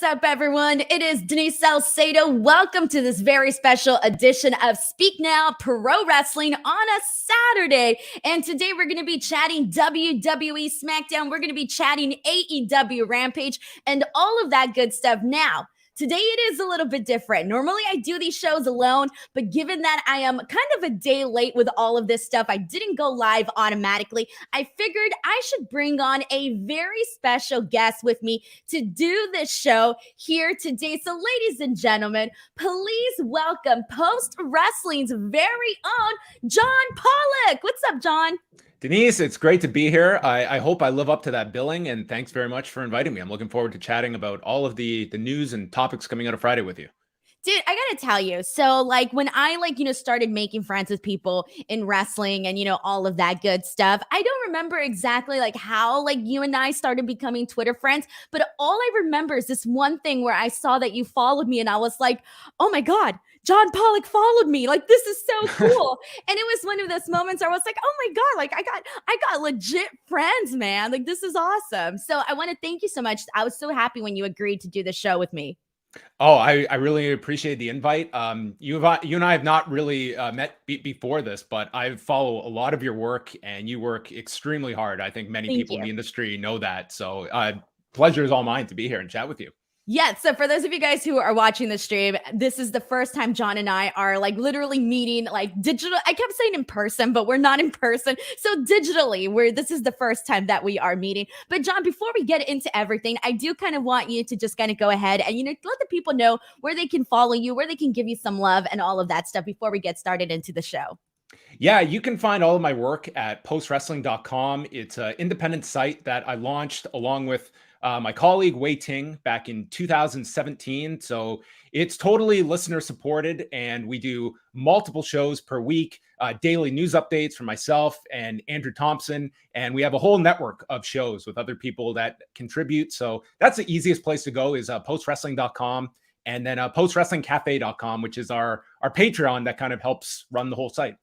up, everyone? It is Denise Salcedo. Welcome to this very special edition of Speak Now Pro Wrestling on a Saturday. And today we're going to be chatting WWE Smackdown. We're going to be chatting AEW Rampage and all of that good stuff. Now, today it is a little bit different. Normally I do these shows alone, but given that I am kind of a day late with all of this stuff, I didn't go live automatically. I figured I should bring on a very special guest with me to do this show here today. So ladies and gentlemen, please welcome Post Wrestling's very own John Pollock. What's up, John? Denise, it's great to be here. I hope I live up to that billing, and thanks very much for inviting me. I'm looking forward to chatting about all of the news and topics coming out of Friday with you. Dude, I gotta tell you, so when I started making friends with people in wrestling and all of that good stuff, I don't remember exactly how you and I started becoming Twitter friends, but all I remember is this one thing where I saw that you followed me and I was like, oh my God, John Pollock followed me. This is so cool. And it was one of those moments where I was like, oh my God, I got legit friends, man. This is awesome. So I want to thank you so much. I was so happy when you agreed to do the show with me. Oh, I really appreciate the invite. You and I have not really met before this, but I follow a lot of your work, and you work extremely hard. I think many people in the industry know that. So pleasure is all mine to be here and chat with you. Yeah, so for those of you guys who are watching the stream, this is the first time John and I are literally meeting digital. I kept saying in person, but we're not in person. So digitally, this is the first time that we are meeting. But John, before we get into everything, I do kind of want you to just kind of go ahead and, let the people know where they can follow you, where they can give you some love and all of that stuff before we get started into the show. Yeah, you can find all of my work at postwrestling.com. It's an independent site that I launched along with my colleague Wei Ting back in 2017. So it's totally listener supported, and we do multiple shows per week, daily news updates from myself and Andrew Thompson. And we have a whole network of shows with other people that contribute. So that's the easiest place to go is postwrestling.com, and then postwrestlingcafe.com, which is our Patreon that kind of helps run the whole site.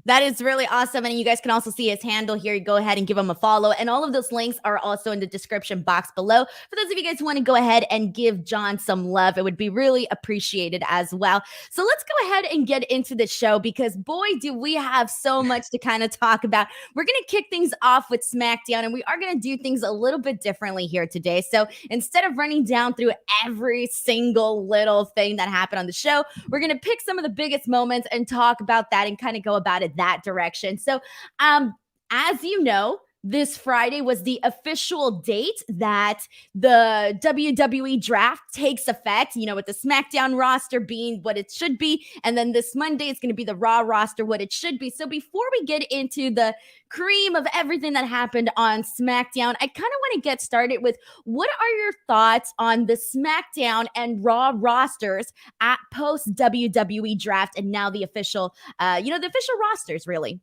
That is really awesome. And you guys can also see his handle here. You go ahead and give him a follow. And all of those links are also in the description box below. For those of you guys who want to go ahead and give John some love, it would be really appreciated as well. So let's go ahead and get into the show, because boy, do we have so much to kind of talk about. We're going to kick things off with SmackDown, and we are going to do things a little bit differently here today. So instead of running down through every single little thing that happened on the show, we're going to pick some of the biggest moments and talk about that and kind of go about it that direction. So as you know, this Friday was the official date that the WWE draft takes effect, with the SmackDown roster being what it should be. And then this Monday, it's going to be the Raw roster, what it should be. So before we get into the cream of everything that happened on SmackDown, I kind of want to get started with, what are your thoughts on the SmackDown and Raw rosters at post WWE draft and now the official, the official rosters, really?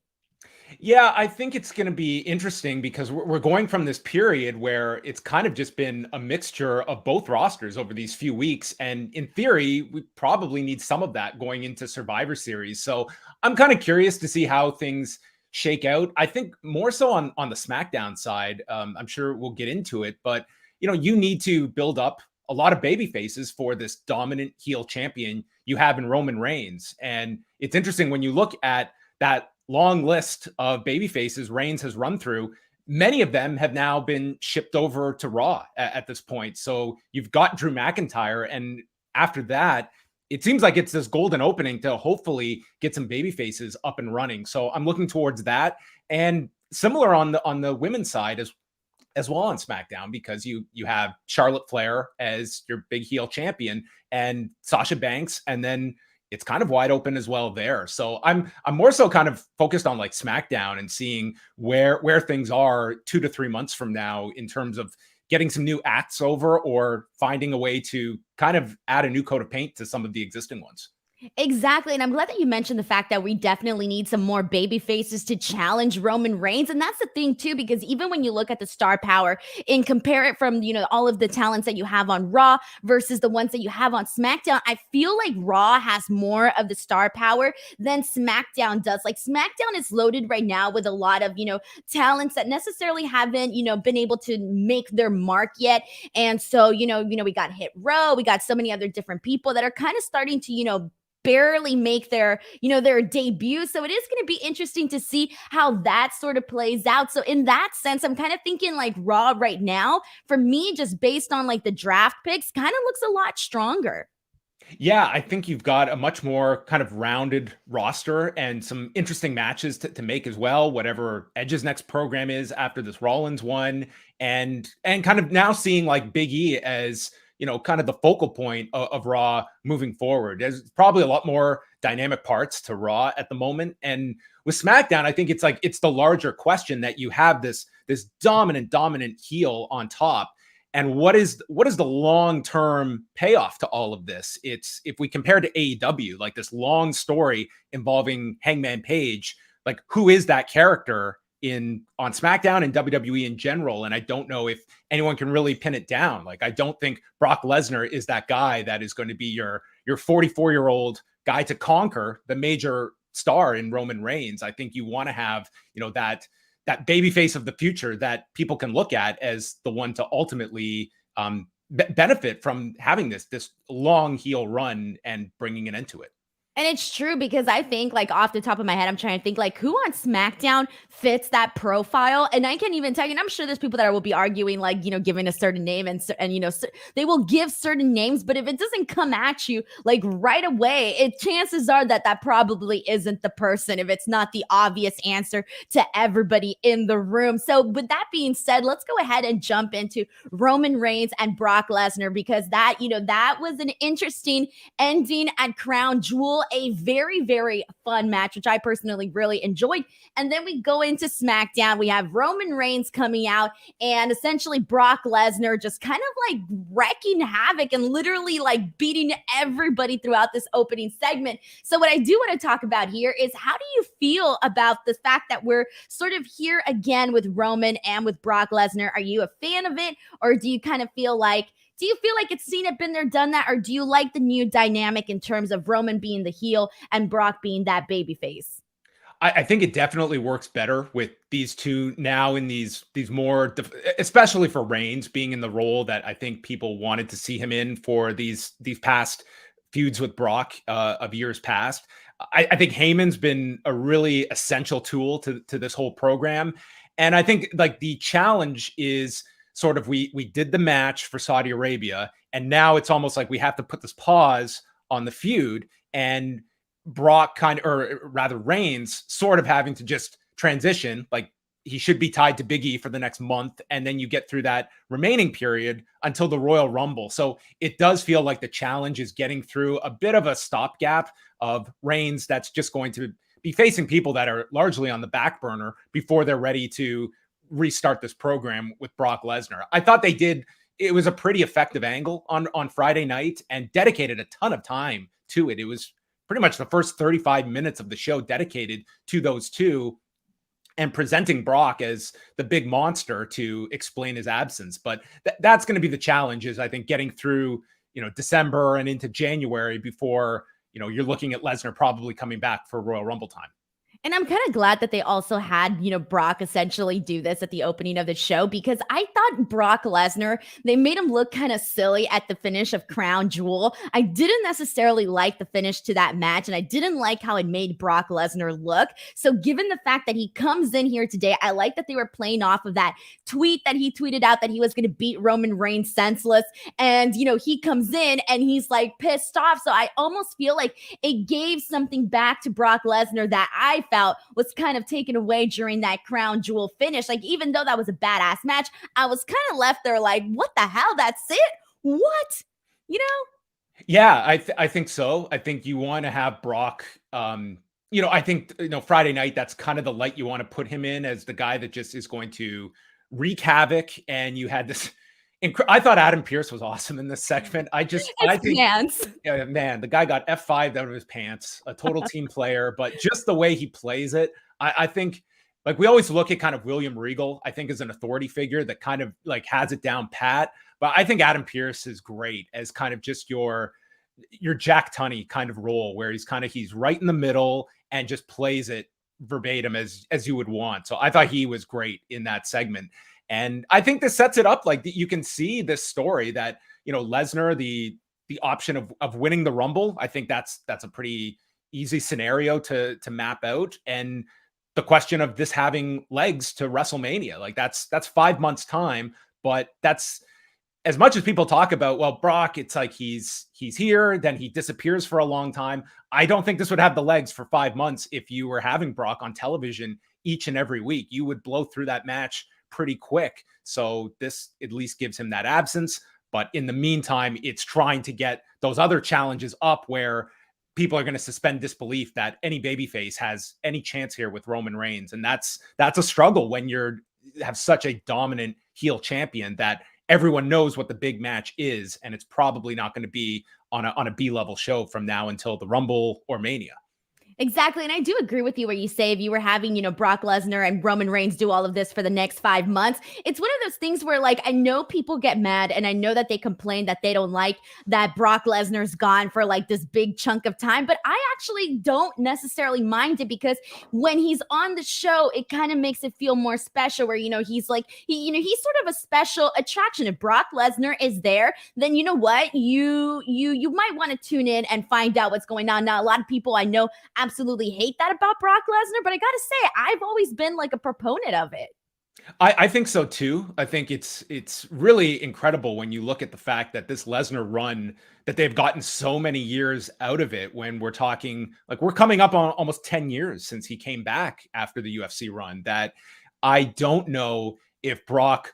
Yeah, I think it's going to be interesting because we're going from this period where it's kind of just been a mixture of both rosters over these few weeks. And in theory, we probably need some of that going into Survivor Series. So I'm kind of curious to see how things shake out. I think more so on the SmackDown side. I'm sure we'll get into it, but you need to build up a lot of baby faces for this dominant heel champion you have in Roman Reigns. And it's interesting when you look at that long list of baby faces Reigns has run through. Many of them have now been shipped over to Raw at this point. So you've got Drew McIntyre, and after that, it seems like it's this golden opening to hopefully get some baby faces up and running. So I'm looking towards that, and similar on the women's side as well on SmackDown, because you have Charlotte Flair as your big heel champion and Sasha Banks, and then it's kind of wide open as well there. So I'm more so kind of focused on SmackDown and seeing where things are 2 to 3 months from now in terms of getting some new acts over or finding a way to kind of add a new coat of paint to some of the existing ones. Exactly. And I'm glad that you mentioned the fact that we definitely need some more baby faces to challenge Roman Reigns. And that's the thing, too, because even when you look at the star power and compare it from, all of the talents that you have on Raw versus the ones that you have on SmackDown, I feel like Raw has more of the star power than SmackDown does. Like, SmackDown is loaded right now with a lot of, talents that necessarily haven't, been able to make their mark yet. And so, we got Hit Row, we got so many other different people that are kind of starting to, barely make their debut. So it is going to be interesting to see how that sort of plays out. So in that sense, I'm kind of thinking like Raw right now, for me, just based on like the draft picks, kind of looks a lot stronger. Yeah, I think you've got a much more kind of rounded roster and some interesting matches to make as well. Whatever Edge's next program is after this Rollins one, and kind of now seeing like Big E as kind of the focal point of Raw moving forward. There's probably a lot more dynamic parts to Raw at the moment, and with SmackDown, I think it's the larger question that you have this dominant heel on top. And what is the long-term payoff to all of this? It's, if we compare to AEW, like this long story involving Hangman Page, like who is that character on SmackDown and WWE in general? And I don't know if anyone can really pin it down. Like, I don't think Brock Lesnar is that guy that is going to be your 44-year-old guy to conquer the major star in Roman Reigns. I think you want to have, that baby face of the future that people can look at as the one to ultimately benefit from having this long heel run and bringing an end to it. And it's true, because I think, like, off the top of my head, I'm trying to think like who on SmackDown fits that profile. And I can't even tell you, and I'm sure there's people that will be arguing, like, giving a certain name, and they will give certain names, but if it doesn't come at you like right away, chances are that probably isn't the person, if it's not the obvious answer to everybody in the room. So with that being said, let's go ahead and jump into Roman Reigns and Brock Lesnar, because that was an interesting ending at Crown Jewel, a very, very fun match, which I personally really enjoyed. And then we go into SmackDown. We have Roman Reigns coming out, and essentially Brock Lesnar just kind of like wrecking havoc and literally like beating everybody throughout this opening segment. So what I do want to talk about here is, how do you feel about the fact that we're sort of here again with Roman and with Brock Lesnar? Are you a fan of it, or do you kind of feel like it's seen it, been there, done that? Or do you like the new dynamic in terms of Roman being the heel and Brock being that baby face? I think it definitely works better with these two now in these more, especially for Reigns being in the role that I think people wanted to see him in for these past feuds with Brock of years past. I think Heyman's been a really essential tool to this whole program. And I think like the challenge is sort of, we did the match for Saudi Arabia, and now it's almost like we have to put this pause on the feud, and Brock or rather Reigns sort of having to just transition. Like, he should be tied to Big E for the next month, and then you get through that remaining period until the Royal Rumble. So it does feel like the challenge is getting through a bit of a stopgap of Reigns that's just going to be facing people that are largely on the back burner before they're ready to restart this program with Brock Lesnar. I thought it was a pretty effective angle on Friday night, and dedicated a ton of time to it. It was pretty much the first 35 minutes of the show dedicated to those two and presenting Brock as the big monster to explain his absence. But that's going to be the challenge, is I think getting through, December and into January before, you're looking at Lesnar probably coming back for Royal Rumble time. And I'm kind of glad that they also had, Brock essentially do this at the opening of the show, because I thought Brock Lesnar, they made him look kind of silly at the finish of Crown Jewel. I didn't necessarily like the finish to that match, and I didn't like how it made Brock Lesnar look. So given the fact that he comes in here today, I like that they were playing off of that tweet that he tweeted out that he was going to beat Roman Reigns senseless. And, he comes in and he's like pissed off. So I almost feel like it gave something back to Brock Lesnar that I felt was kind of taken away during that Crown Jewel finish. Like, even though that was a badass match, I was kind of left there like, what the hell? That's it? What? Yeah, I think so. I think you want to have Brock, I think, Friday night, that's kind of the light you want to put him in, as the guy that just is going to wreak havoc. And you had this, I thought Adam Pearce was awesome in this segment. I It's think, pants. yeah, man, the guy got F5'd out of his pants, a total team player, but just the way he plays it, I think, like, we always look at kind of William Regal, I think, as an authority figure that kind of like has it down pat. But I think Adam Pearce is great as kind of just your Jack Tunney kind of role, where he's right in the middle and just plays it verbatim as you would want. So I thought he was great in that segment. And I think this sets it up like you can see this story that, Lesnar, the option of winning the Rumble. I think that's a pretty easy scenario to map out. And the question of this having legs to WrestleMania, like that's 5 months time, but that's, as much as people talk about, well, Brock, it's like he's here, then he disappears for a long time. I don't think this would have the legs for 5 months if you were having Brock on television each and every week. You would blow through that match pretty quick. So this at least gives him that absence. But in the meantime, it's trying to get those other challenges up where people are going to suspend disbelief that any babyface has any chance here with Roman Reigns. And that's a struggle when have such a dominant heel champion that everyone knows what the big match is, and it's probably not going to be on a B-level show from now until the Rumble or Mania. Exactly. And I do agree with you where you say if you were having, Brock Lesnar and Roman Reigns do all of this for the next 5 months, it's one of those things where, like, I know people get mad and I know that they complain that they don't like that Brock Lesnar's gone for like this big chunk of time, but I actually don't necessarily mind it because when he's on the show, it kind of makes it feel more special where, he's like, he's sort of a special attraction. If Brock Lesnar is there, then you know what? You might want to tune in and find out what's going on. Now, a lot of people I know absolutely hate that about Brock Lesnar, but I gotta say, I've always been like a proponent of it. I think so too. I think it's really incredible when you look at the fact that this Lesnar run, that they've gotten so many years out of it, when we're talking, like, we're coming up on almost 10 years since he came back after the UFC run, that I don't know if Brock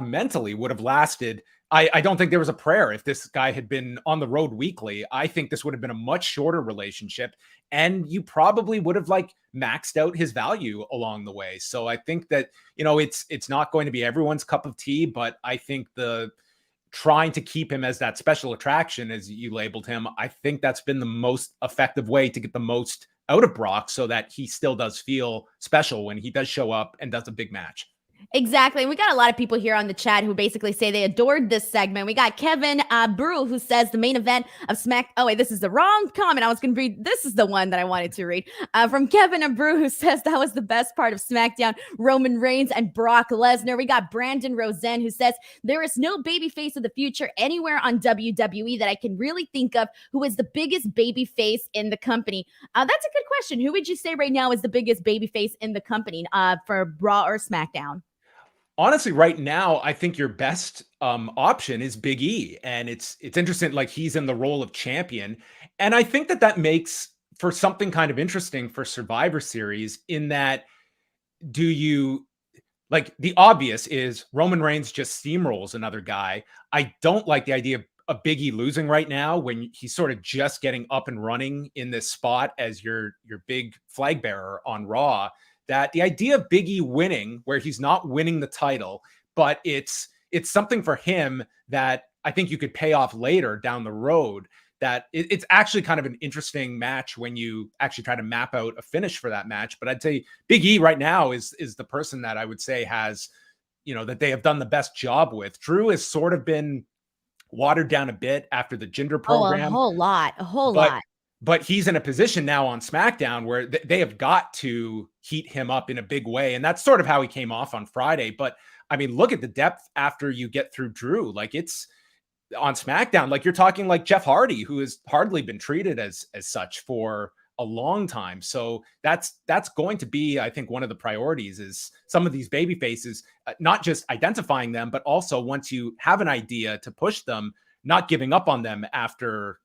mentally would have lasted. I don't think there was a prayer if this guy had been on the road weekly. I think this would have been a much shorter relationship, and you probably would have like maxed out his value along the way. So I think that, it's not going to be everyone's cup of tea, but I think the trying to keep him as that special attraction, as you labeled him, I think that's been the most effective way to get the most out of Brock so that he still does feel special when he does show up and does a big match. Exactly. And we got a lot of people here on the chat who basically say they adored this segment. We got Kevin Brew, who says the main event of Oh, wait, this is the wrong comment. I was going to read. This is the one that I wanted to read. From Kevin Brew, who says that was the best part of SmackDown, Roman Reigns and Brock Lesnar. We got Brandon Rosen, who says there is no babyface of the future anywhere on WWE that I can really think of who is the biggest babyface in the company. That's a good question. Who would you say right now is the biggest babyface in the company for Raw or SmackDown? Honestly, right now, I think your best option is Big E. And it's interesting, like, he's in the role of champion. And I think that makes for something kind of interesting for Survivor Series, in that, do you, like, the obvious is Roman Reigns just steamrolls another guy. I don't like the idea of Big E losing right now when he's sort of just getting up and running in this spot as your big flag bearer on Raw. That the idea of Big E winning, where he's not winning the title, but it's something for him that I think you could pay off later down the road. That it's actually kind of an interesting match when you actually try to map out a finish for that match. But I'd say Big E right now is the person that I would say has, that they have done the best job with. Drew has sort of been watered down a bit after the Jinder program. A whole lot. But he's in a position now on SmackDown where they have got to heat him up in a big way. And that's sort of how he came off on Friday. But I mean, look at the depth after you get through Drew. Like, it's on SmackDown, like, you're talking like Jeff Hardy, who has hardly been treated as such for a long time. So that's going to be, I think, one of the priorities is some of these baby faces, not just identifying them, but also once you have an idea to push them, not giving up on them after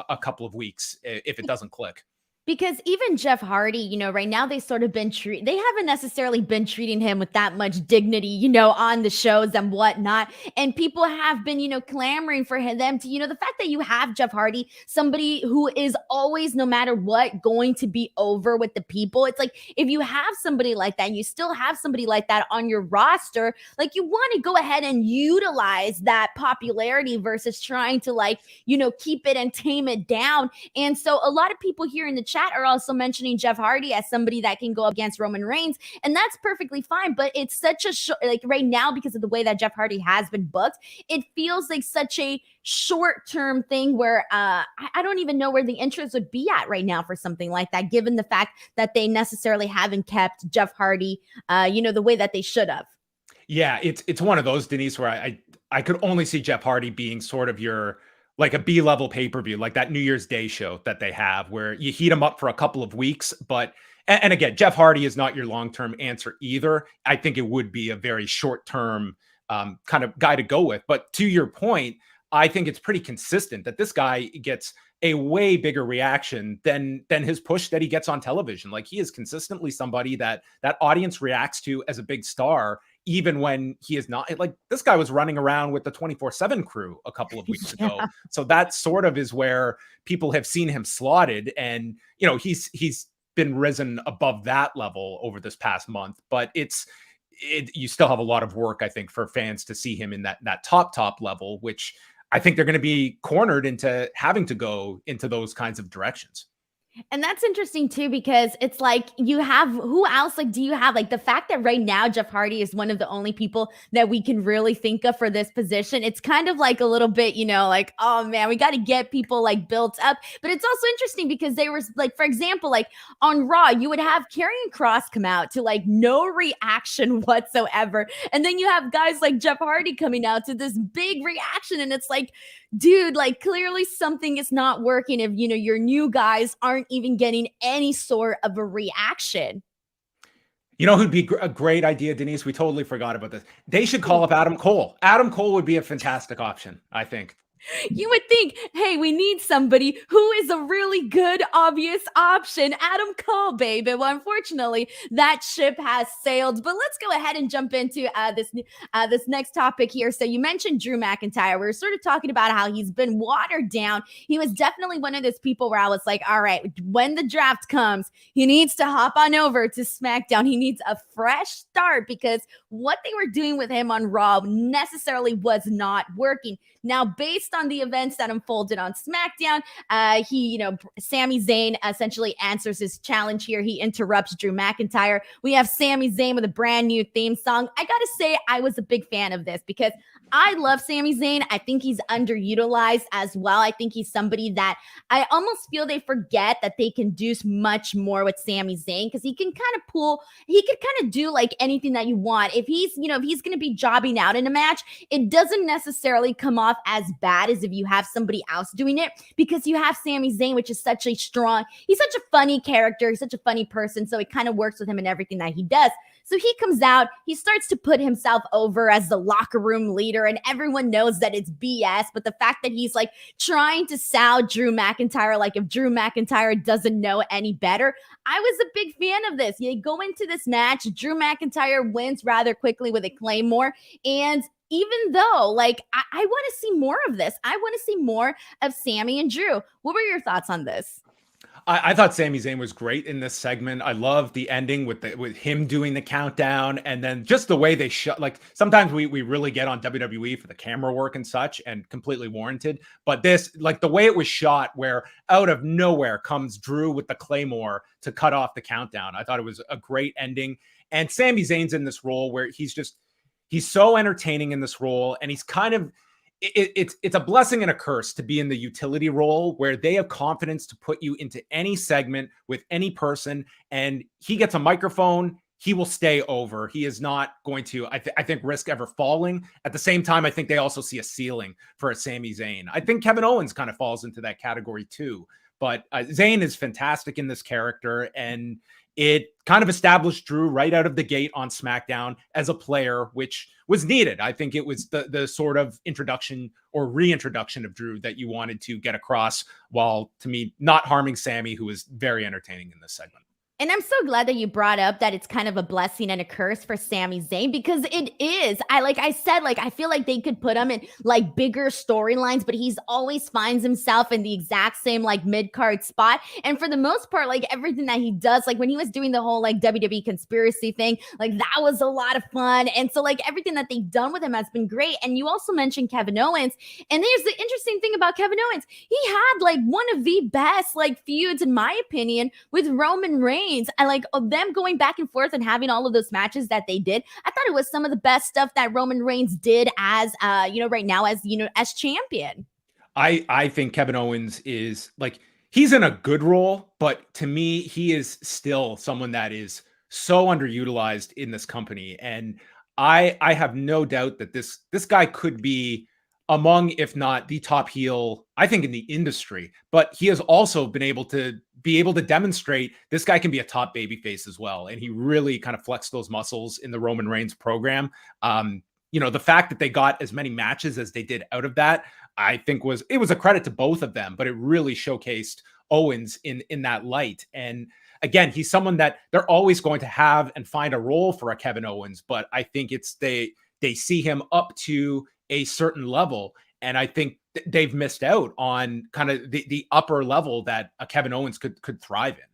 a couple of weeks if it doesn't click. Because even Jeff Hardy, right now they sort of they haven't necessarily been treating him with that much dignity, on the shows and whatnot. And people have been, clamoring for them to, the fact that you have Jeff Hardy, somebody who is always, no matter what, going to be over with the people. It's like, if you have somebody like that, and you still have somebody like that on your roster, like, you want to go ahead and utilize that popularity versus trying to, like, keep it and tame it down. And so a lot of people here in the chat are also mentioning Jeff Hardy as somebody that can go up against Roman Reigns, and that's perfectly fine. But it's such a like right now, because of the way that Jeff Hardy has been booked, it feels like such a short-term thing where I don't even know where the interest would be at right now for something like that, given the fact that they necessarily haven't kept Jeff Hardy, the way that they should have. Yeah, it's one of those, Denise, where I could only see Jeff Hardy being sort of your, like, a B-level pay-per-view, like that New Year's Day show that they have where you heat him up for a couple of weeks. But, and again, Jeff Hardy is not your long-term answer either. I think it would be a very short-term kind of guy to go with. But to your point, I think it's pretty consistent that this guy gets a way bigger reaction than his push that he gets on television. Like, he is consistently somebody that audience reacts to as a big star, even when he is not. Like, this guy was running around with the 24/7 crew a couple of weeks ago. So that sort of is where people have seen him slotted. And, he's been risen above that level over this past month, but you still have a lot of work, I think, for fans to see him in that top level, which I think they're going to be cornered into having to go into those kinds of directions. And that's interesting too, because it's like, you have, who else, like, do you have, like, the fact that right now Jeff Hardy is one of the only people that we can really think of for this position. It's kind of like a little bit, like, oh man, we got to get people, like, built up. But it's also interesting because they were, like, for example, like on Raw, you would have Karrion Kross come out to, like, no reaction whatsoever. And then you have guys like Jeff Hardy coming out to this big reaction. And it's like, dude, like, clearly something is not working if, your new guys aren't even getting any sort of a reaction. Who'd be a great idea, Denise? We totally forgot about this. They should call up Adam Cole. Adam Cole would be a fantastic option, I think. You would think, hey, we need somebody who is a really good, obvious option. Adam Cole, baby. Well, unfortunately, that ship has sailed. But let's go ahead and jump into this next topic here. So you mentioned Drew McIntyre. We were sort of talking about how he's been watered down. He was definitely one of those people where I was like, all right, when the draft comes, he needs to hop on over to SmackDown. He needs a fresh start, because what they were doing with him on Raw necessarily was not working. Now, based on the events that unfolded on SmackDown, Sami Zayn essentially answers his challenge here. He interrupts Drew McIntyre. We have Sami Zayn with a brand new theme song. I gotta say, I was a big fan of this because I love Sami Zayn. I think he's underutilized as well. I think he's somebody that I almost feel they forget that they can do much more with Sami Zayn, because he can kind of do like anything that you want. If he's going to be jobbing out in a match, it doesn't necessarily come off as bad as if you have somebody else doing it, because you have Sami Zayn, which is he's such a funny character. He's such a funny person. So it kind of works with him in everything that he does. So he comes out, he starts to put himself over as the locker room leader, and everyone knows that it's BS. But the fact that he's like trying to sound Drew McIntyre, like if Drew McIntyre doesn't know any better, I was a big fan of this. You go into this match, Drew McIntyre wins rather quickly with a Claymore. And even though, like, I want to see more of this, I want to see more of Sami and Drew. What were your thoughts on this? I thought Sami Zayn was great in this segment. I love the ending with him doing the countdown, and then just the way they shot. Like, sometimes we really get on WWE for the camera work and such, and completely warranted. But this, like, the way it was shot, where out of nowhere comes Drew with the Claymore to cut off the countdown. I thought it was a great ending. And Sami Zayn's in this role where he's so entertaining in this role, and he's kind of, it's a blessing and a curse to be in the utility role where they have confidence to put you into any segment with any person, and he gets a microphone, he will stay over. He is not going to, I think, risk ever falling. At the same time, I think they also see a ceiling for a Sami Zayn. I think Kevin Owens kind of falls into that category too. But Zayn is fantastic in this character, and it kind of established Drew right out of the gate on SmackDown as a player, which was needed. I think it was the sort of introduction or reintroduction of Drew that you wanted to get across, while, to me, not harming Sami, who was very entertaining in this segment. And I'm so glad that you brought up that it's kind of a blessing and a curse for Sami Zayn, because it is. I feel like they could put him in like bigger storylines, but he's always finds himself in the exact same like mid-card spot. And for the most part, like everything that he does, like when he was doing the whole like WWE conspiracy thing, like that was a lot of fun. And so like everything that they've done with him has been great. And you also mentioned Kevin Owens. And there's the interesting thing about Kevin Owens. He had like one of the best like feuds, in my opinion, with Roman Reigns. And like them going back and forth and having all of those matches that they did, I thought it was some of the best stuff that Roman Reigns did as right now as champion. I think Kevin Owens is like, he's in a good role, but to me, he is still someone that is so underutilized in this company. And I have no doubt that this guy could be among, if not the top heel, I think, in the industry. But he has also been able to demonstrate this guy can be a top babyface as well. And he really kind of flexed those muscles in the Roman Reigns program. The fact that they got as many matches as they did out of that, I think was a credit to both of them, but it really showcased Owens in that light. And again, he's someone that they're always going to have and find a role for a Kevin Owens, but I think they see him up to a certain level. And I think they've missed out on kind of the upper level that a Kevin Owens could thrive in.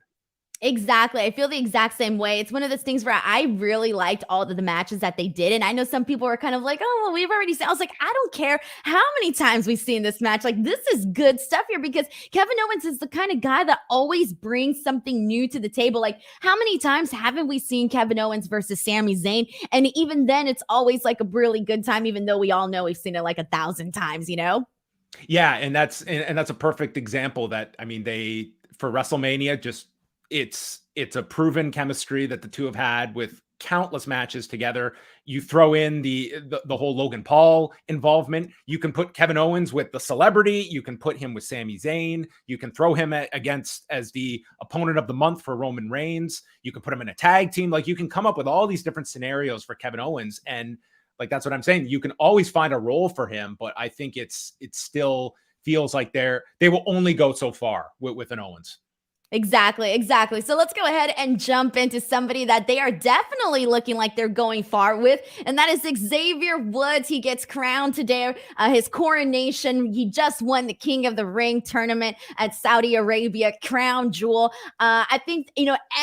Exactly. I feel the exact same way. It's one of those things where I really liked all of the matches that they did. And I know some people were kind of like, oh, well, we've already seen. I was like, I don't care how many times we've seen this match. Like, this is good stuff here, because Kevin Owens is the kind of guy that always brings something new to the table. Like, how many times haven't we seen Kevin Owens versus Sami Zayn? And even then, it's always like a really good time, even though we all know we've seen it like 1,000 times, Yeah. And that's a perfect example that, I mean, for WrestleMania, just, it's a proven chemistry that the two have had with countless matches together. You throw in the whole Logan Paul involvement. You can put Kevin Owens with the celebrity. You can put him with Sami Zayn. You can throw him against as the opponent of the month for Roman Reigns. You can put him in a tag team. Like, you can come up with all these different scenarios for Kevin Owens. And like, that's what I'm saying. You can always find a role for him, but I think it still feels like they will only go so far with an Owens. Exactly. So let's go ahead and jump into somebody that they are definitely looking like they're going far with, and that is Xavier Woods. He gets crowned today, his coronation. He just won the King of the Ring tournament at Saudi Arabia, crown jewel. I think,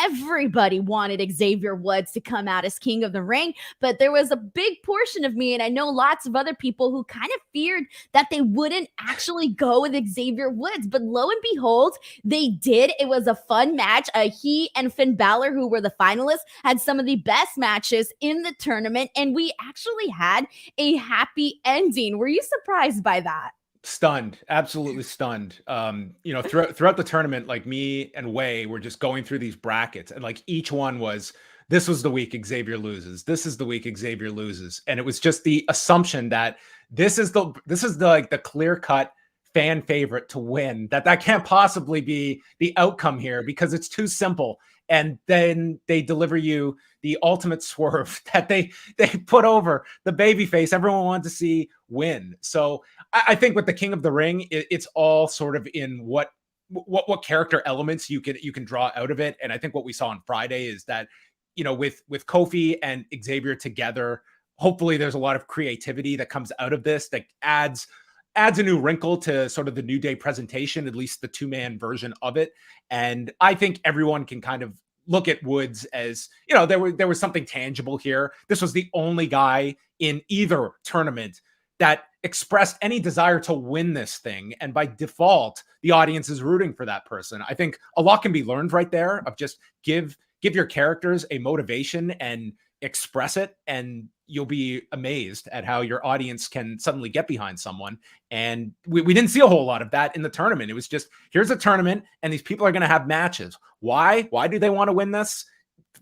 everybody wanted Xavier Woods to come out as King of the Ring, but there was a big portion of me, and I know lots of other people, who kind of feared that they wouldn't actually go with Xavier Woods, but lo and behold, they did. It was a fun match. He and Finn Balor, who were the finalists, had some of the best matches in the tournament, and we actually had a happy ending. Were you surprised by that? Stunned, absolutely stunned. Throughout the tournament, like, me and Wai were just going through these brackets, and like each one was, this was the week Xavier loses. This is the week Xavier loses, and it was just the assumption that this is the clear cut fan favorite to win, that can't possibly be the outcome here, because it's too simple. And then they deliver you the ultimate swerve that they put over the babyface everyone wanted to see win. So I think with the King of the Ring, it's all sort of in what character elements you can draw out of it. And I think what we saw on Friday is that, with Kofi and Xavier together, hopefully there's a lot of creativity that comes out of this that adds a new wrinkle to sort of the New Day presentation, at least the two-man version of it. And I think everyone can kind of look at Woods as, there was something tangible here. This was the only guy in either tournament that expressed any desire to win this thing. And by default, the audience is rooting for that person. I think a lot can be learned right there, of just give your characters a motivation and express it, and you'll be amazed at how your audience can suddenly get behind someone. And we didn't see a whole lot of that in the tournament. It was just, here's a tournament and these people are going to have matches. Why do they want to win this?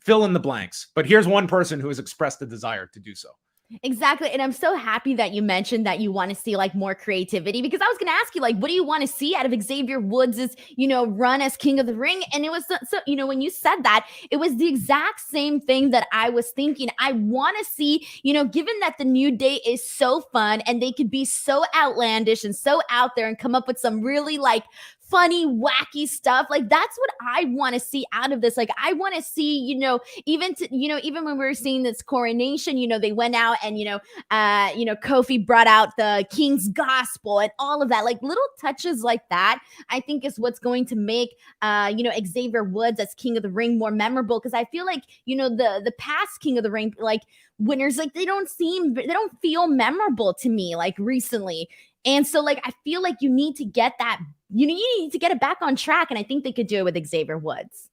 Fill in the blanks. But here's one person who has expressed the desire to do so. Exactly. And I'm so happy that you mentioned that you want to see like more creativity, because I was going to ask you, like, what do you want to see out of Xavier Woods' run as King of the Ring? And it was when you said that, it was the exact same thing that I was thinking. I want to see, given that the New Day is so fun and they could be so outlandish and so out there and come up with some really like funny, wacky stuff. Like that's what I want to see out of this. Like I want to see, even when we were seeing this coronation, they went out and Kofi brought out the King's Gospel and all of that. Like little touches like that, I think is what's going to make Xavier Woods as King of the Ring more memorable. Because I feel like the past King of the Ring like winners, like they don't feel memorable to me like recently. And so like I feel like you need to get that, you need to get it back on track. And I think they could do it with Xavier Woods.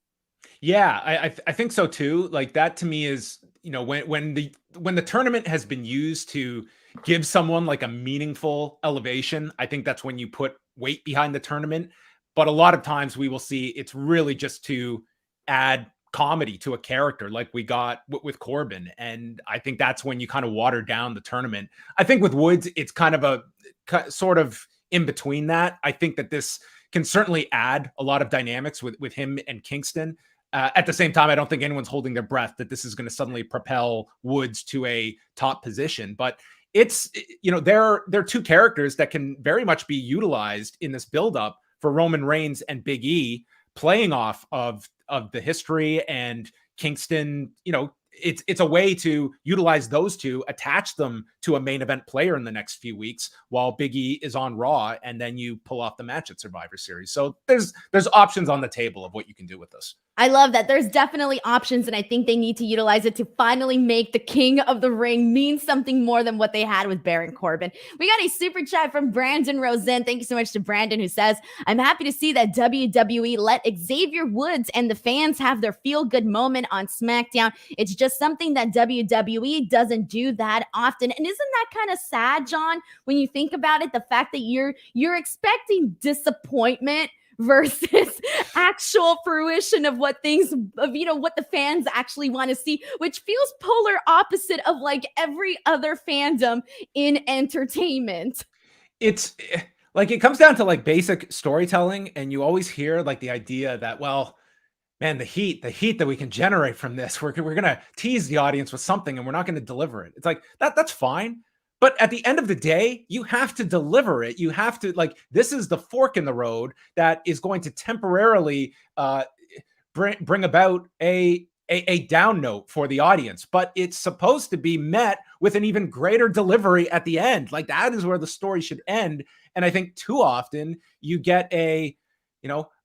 Yeah, I think so too. Like that to me is, when the tournament has been used to give someone like a meaningful elevation, I think that's when you put weight behind the tournament. But a lot of times we will see it's really just to add comedy to a character like we got with Corbin. And I think that's when you kind of water down the tournament. I think with Woods, it's kind of a sort of in between that. I think that this can certainly add a lot of dynamics with him and Kingston. At the same time, I don't think anyone's holding their breath that this is going to suddenly propel Woods to a top position. But it's, they're two characters that can very much be utilized in this buildup for Roman Reigns and Big E, playing off of the history and Kingston. It's a way to utilize those two, attach them to a main event player in the next few weeks while Big E is on Raw, and then you pull off the match at Survivor Series. So there's options on the table of what you can do with this. I love that. There's definitely options, and I think they need to utilize it to finally make the King of the Ring mean something more than what they had with Baron Corbin. We got a super chat from Brandon Rosen. Thank you so much to Brandon, who says, I'm happy to see that WWE let Xavier Woods and the fans have their feel-good moment on SmackDown. It's just something that WWE doesn't do that often. And isn't that kind of sad, John, when you think about it? The fact that you're expecting disappointment versus actual fruition of what the fans actually want to see, which feels polar opposite of like every other fandom in entertainment. It's like, it comes down to like basic storytelling, and you always hear like the idea that, well, man, the heat that we can generate from this, we're going to tease the audience with something and we're not going to deliver it. It's like, that's fine. But at the end of the day, you have to deliver it. You have to, like, this is the fork in the road that is going to temporarily bring about a down note for the audience. But it's supposed to be met with an even greater delivery at the end. Like, that is where the story should end. And I think too often you get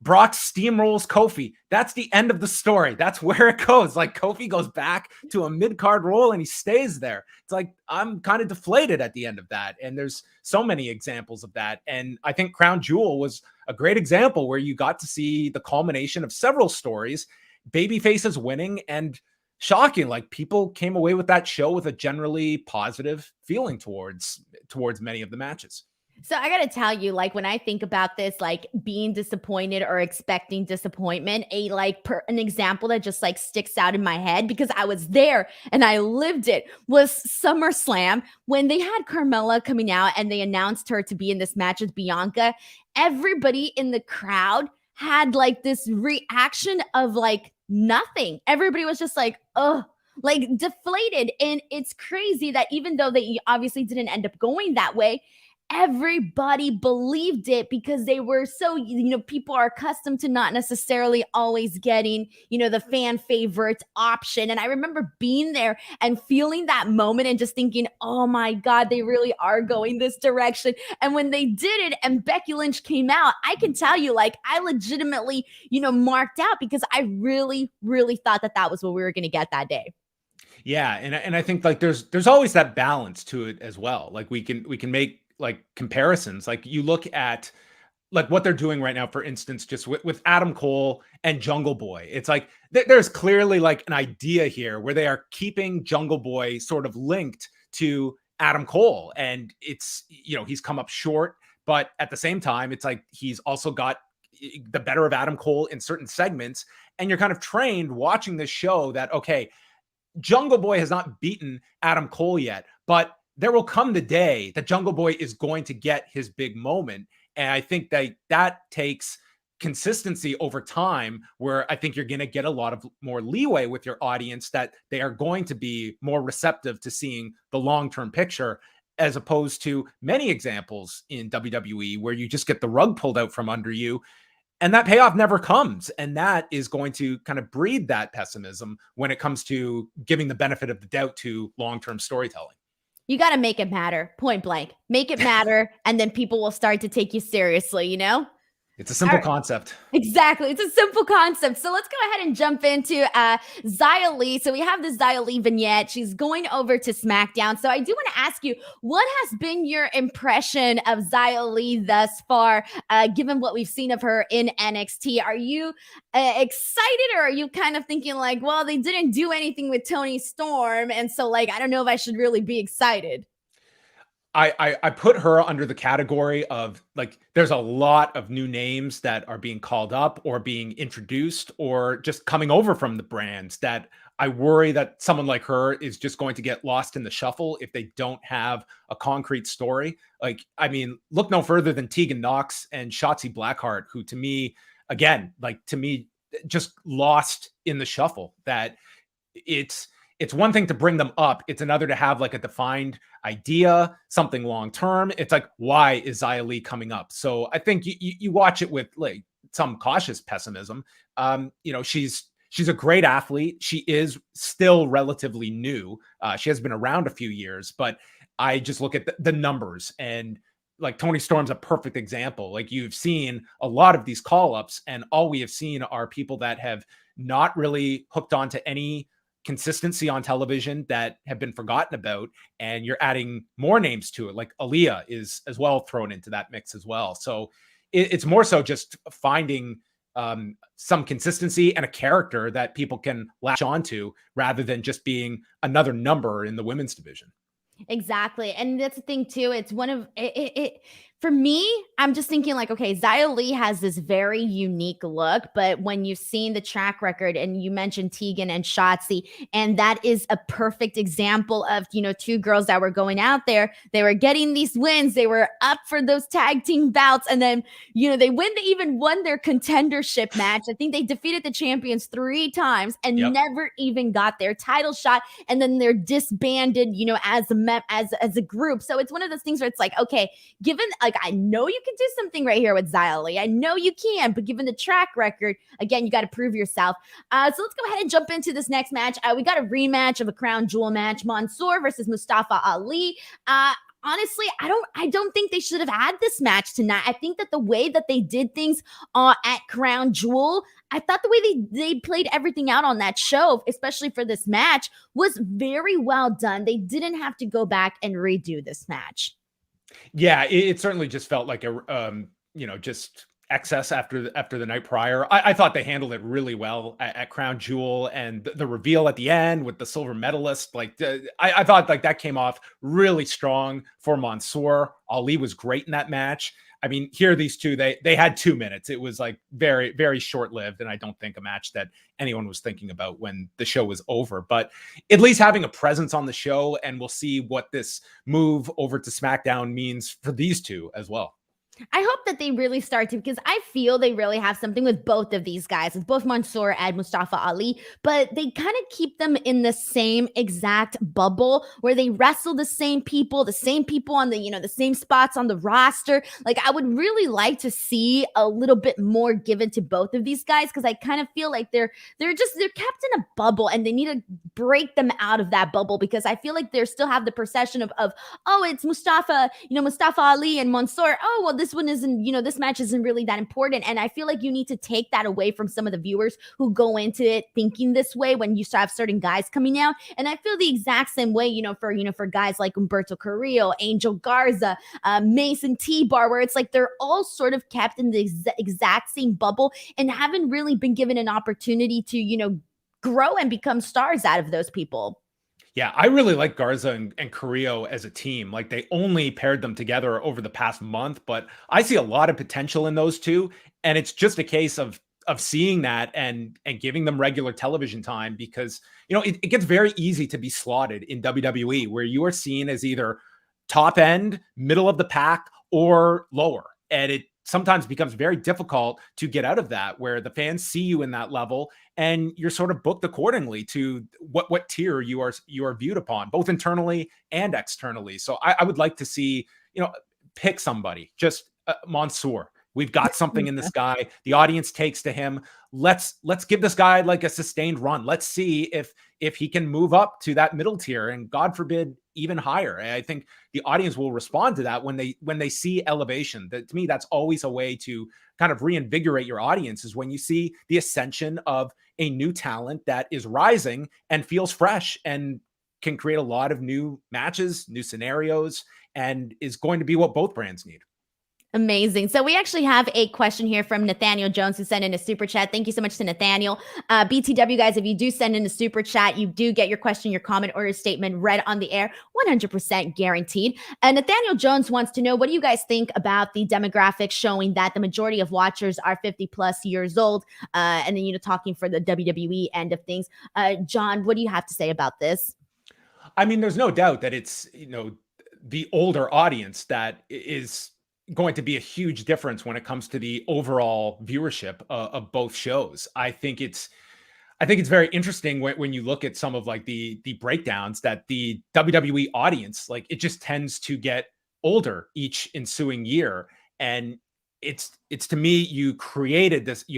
Brock steamrolls Kofi. That's the end of the story. That's where it goes. Like, Kofi goes back to a mid-card role and he stays there. It's like, I'm kind of deflated at the end of that. And there's so many examples of that. And I think Crown Jewel was a great example where you got to see the culmination of several stories, baby faces winning, and shocking. Like, people came away with that show with a generally positive feeling towards many of the matches. So I got to tell you, like, when I think about this, like being disappointed or expecting disappointment, an example that just like sticks out in my head because I was there and I lived it was SummerSlam when they had Carmella coming out and they announced her to be in this match with Bianca. Everybody in the crowd had like this reaction of like nothing. Everybody was just like, oh, like deflated. And it's crazy that even though they obviously didn't end up going that way, everybody believed it because they were so, people are accustomed to not necessarily always getting, the fan favorite option. And I remember being there and feeling that moment and just thinking, oh my God, they really are going this direction. And when they did it and Becky Lynch came out, I can tell you, like, I legitimately, marked out because I really, really thought that was what we were going to get that day. Yeah. And I think like there's always that balance to it as well. Like, we can make like comparisons. Like, you look at like what they're doing right now, for instance, just with Adam Cole and Jungle Boy. It's like there's clearly like an idea here where they are keeping Jungle Boy sort of linked to Adam Cole. And it's, he's come up short, but at the same time, it's like he's also got the better of Adam Cole in certain segments. And you're kind of trained watching this show that, okay, Jungle Boy has not beaten Adam Cole yet, but there will come the day that Jungle Boy is going to get his big moment. And I think that takes consistency over time, where I think you're going to get a lot of more leeway with your audience, that they are going to be more receptive to seeing the long-term picture, as opposed to many examples in WWE where you just get the rug pulled out from under you and that payoff never comes. And that is going to kind of breed that pessimism when it comes to giving the benefit of the doubt to long-term storytelling. You got to make it matter, point blank. Make it matter, and then people will start to take you seriously, you know? It's a simple concept. Exactly. It's a simple concept. So let's go ahead and jump into Xia Li. So we have this Xia Li vignette. She's going over to SmackDown. So I do want to ask you, what has been your impression of Xia Li thus far, given what we've seen of her in NXT? Are you excited, or are you kind of thinking like, well, they didn't do anything with Toni Storm, and so like, I don't know if I should really be excited? I put her under the category of, like, there's a lot of new names that are being called up or being introduced or just coming over from the brands, that I worry that someone like her is just going to get lost in the shuffle if they don't have a concrete story. Like, I mean, look no further than Tegan Nox and Shotzi Blackheart, who to me, again, just lost in the shuffle. That it's one thing to bring them up. It's another to have like a defined idea, something long-term. It's like, why is Xia Li coming up? So I think you watch it with like some cautious pessimism. She's a great athlete. She is still relatively new. She has been around a few years, but I just look at the numbers, and like Toni Storm's a perfect example. Like, you've seen a lot of these call-ups, and all we have seen are people that have not really hooked on to any consistency on television, that have been forgotten about, and you're adding more names to it. Like Aaliyah is as well thrown into that mix as well. So it's more so just finding some consistency and a character that people can latch onto, rather than just being another number in the women's division. Exactly. And that's the thing too. It's one of it for me, I'm just thinking like, okay, Xia Li has this very unique look, but when you've seen the track record, and you mentioned Tegan and Shotzi, and that is a perfect example of, two girls that were going out there, they were getting these wins, they were up for those tag team bouts, and then, they even won their contendership match. I think they defeated the champions 3 times and never even got their title shot. And then they're disbanded, as a group. So it's one of those things where it's like, okay, given, like, I know you can do something right here with Xia Li. I know you can, but given the track record, again, you got to prove yourself. So let's go ahead and jump into this next match. We got a rematch of a crown jewel match, Mansoor versus Mustafa Ali. Honestly, I don't think they should have had this match tonight. I think that the way that they did things at Crown Jewel, I thought the way they played everything out on that show, especially for this match, was very well done. They didn't have to go back and redo this match. Yeah, it certainly just felt like just excess after the night prior. I thought they handled it really well at Crown Jewel, and the reveal at the end with the silver medalist. Like, I thought like that came off really strong for Mansoor. Ali was great in that match. I mean, here these two, they had 2 minutes. It was like very, very short-lived, and I don't think a match that anyone was thinking about when the show was over. But at least having a presence on the show, and we'll see what this move over to SmackDown means for these two as well. I hope that they really start to, because I feel they really have something with both of these guys, with both Mansoor and Mustafa Ali, but they kind of keep them in the same exact bubble where they wrestle the same people on the, the same spots on the roster. Like, I would really like to see a little bit more given to both of these guys, because I kind of feel like they're kept in a bubble, and they need to break them out of that bubble, because I feel like they still have the perception of oh, it's Mustafa Ali and Mansoor. Oh, well, this one isn't, this match isn't really that important. And I feel like you need to take that away from some of the viewers who go into it thinking this way when you have certain guys coming out. And I feel the exact same way, for guys like Humberto Carrillo, Angel Garza, Mason T-Bar, where it's like they're all sort of kept in the exact same bubble and haven't really been given an opportunity to, grow and become stars out of those people. Yeah, I really like Garza and Carrillo as a team. Like, they only paired them together over the past month, but I see a lot of potential in those two. And it's just a case of seeing that and giving them regular television time, because it gets very easy to be slotted in WWE, where you are seen as either top end, middle of the pack, or lower, and it sometimes becomes very difficult to get out of that, where the fans see you in that level and you're sort of booked accordingly to what tier you are viewed upon, both internally and externally. So I would like to see, pick somebody, just Mansoor. We've got something in this guy. The audience takes to him. Let's give this guy like a sustained run. Let's see if he can move up to that middle tier, and God forbid, even higher. I think the audience will respond to that when they see elevation. That, to me, that's always a way to kind of reinvigorate your audience, is when you see the ascension of a new talent that is rising and feels fresh and can create a lot of new matches, new scenarios, and is going to be what both brands need. Amazing. So we actually have a question here from Nathaniel Jones, who sent in a super chat. Thank you so much to Nathaniel. BTW guys, if you do send in a super chat, you do get your question, your comment, or your statement read on the air, 100% guaranteed. Nathaniel Jones wants to know, what do you guys think about the demographics showing that the majority of watchers are 50 plus years old? And then, talking for the WWE end of things. John, what do you have to say about this? I mean, there's no doubt that it's, the older audience that is going to be a huge difference when it comes to the overall viewership of both shows. I think it's very interesting when you look at some of like the breakdowns, that the WWE audience, like, it just tends to get older each ensuing year. And it's to me, you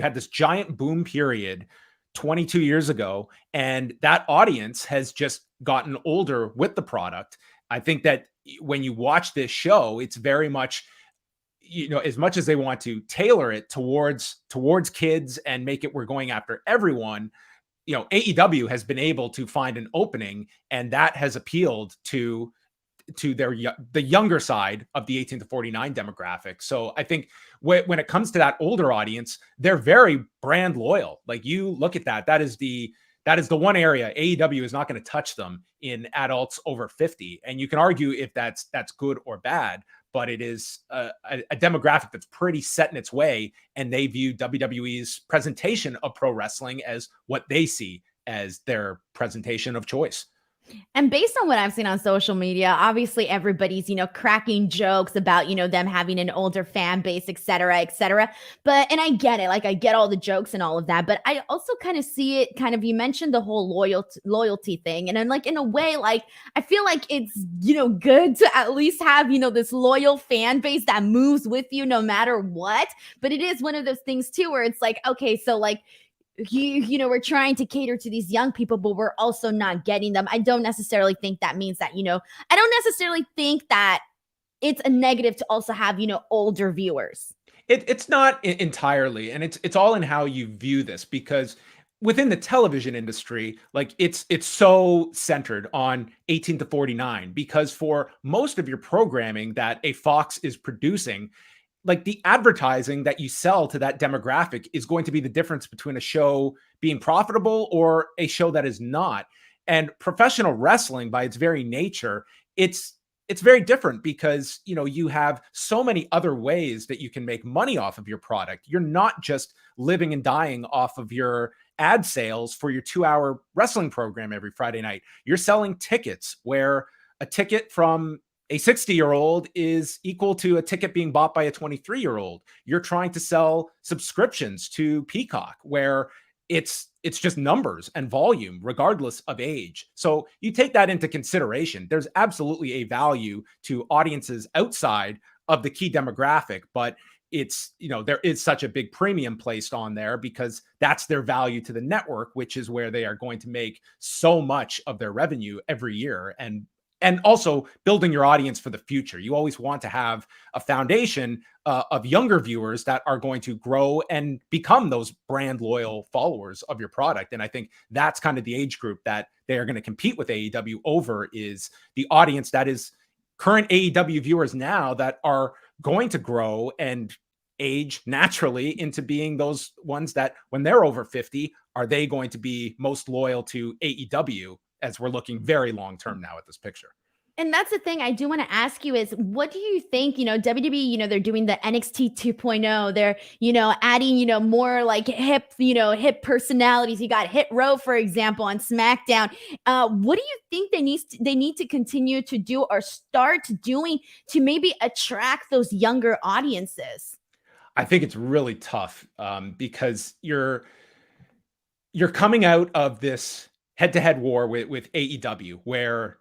had this giant boom period 22 years ago, and that audience has just gotten older with the product. I think that when you watch this show, it's very much, as much as they want to tailor it towards kids and make it, we're going after everyone, AEW has been able to find an opening, and that has appealed to the younger side of the 18 to 49 demographic. So I think when it comes to that older audience, they're very brand loyal. Like, you look at that is the one area AEW is not going to touch them in adults over 50. And you can argue if that's good or bad, but it is a demographic that's pretty set in its way, and they view WWE's presentation of pro wrestling as what they see as their presentation of choice. And based on what I've seen on social media, obviously everybody's, cracking jokes about, them having an older fan base, et cetera, et cetera. And I get it. Like, I get all the jokes and all of that, but I also kind of see it you mentioned the whole loyalty thing. And I'm like, in a way, like, I feel like it's, good to at least have, this loyal fan base that moves with you no matter what. But it is one of those things too, where it's like, okay, so like, we're trying to cater to these young people, but we're also not getting them. I don't necessarily think that means that, I don't necessarily think that it's a negative to also have, older viewers. It's not entirely, and it's all in how you view this, because within the television industry, like, it's so centered on 18 to 49, because for most of your programming that a Fox is producing, like, the advertising that you sell to that demographic is going to be the difference between a show being profitable or a show that is not. And professional wrestling, by its very nature, it's very different, because, you have so many other ways that you can make money off of your product. You're not just living and dying off of your ad sales for your 2-hour wrestling program every Friday night. You're selling tickets, where a ticket from a 60-year-old is equal to a ticket being bought by a 23-year-old. You're trying to sell subscriptions to Peacock, where it's just numbers and volume regardless of age. So you take that into consideration. There's absolutely a value to audiences outside of the key demographic, but it's, there is such a big premium placed on there, because that's their value to the network, which is where they are going to make so much of their revenue every year. And also building your audience for the future. You always want to have a foundation of younger viewers that are going to grow and become those brand loyal followers of your product. And I think that's kind of the age group that they are going to compete with AEW over, is the audience that is current AEW viewers now, that are going to grow and age naturally into being those ones that, when they're over 50, are they going to be most loyal to AEW, as we're looking very long term now at this picture. And that's the thing I do want to ask you is, what do you think, WWE, they're doing the NXT 2.0. They're, adding, more like hip personalities. You got Hit Row, for example, on SmackDown. What do you think they need to continue to do or start doing to maybe attract those younger audiences? I think it's really tough because you're coming out of this head-to-head war with AEW, where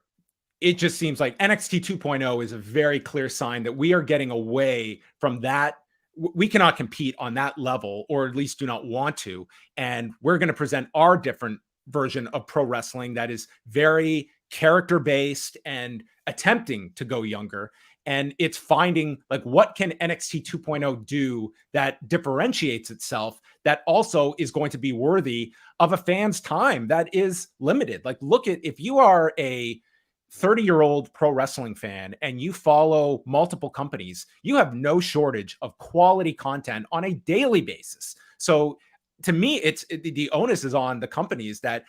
it just seems like NXT 2.0 is a very clear sign that we are getting away from that. We cannot compete on that level, or at least do not want to. And we're going to present our different version of pro wrestling that is very character based and attempting to go younger. And it's finding, like, what can NXT 2.0 do that differentiates itself, that also is going to be worthy of a fan's time that is limited. Like, look at, if you are a 30-year-old pro wrestling fan and you follow multiple companies, you have no shortage of quality content on a daily basis. So to me, the onus is on the companies that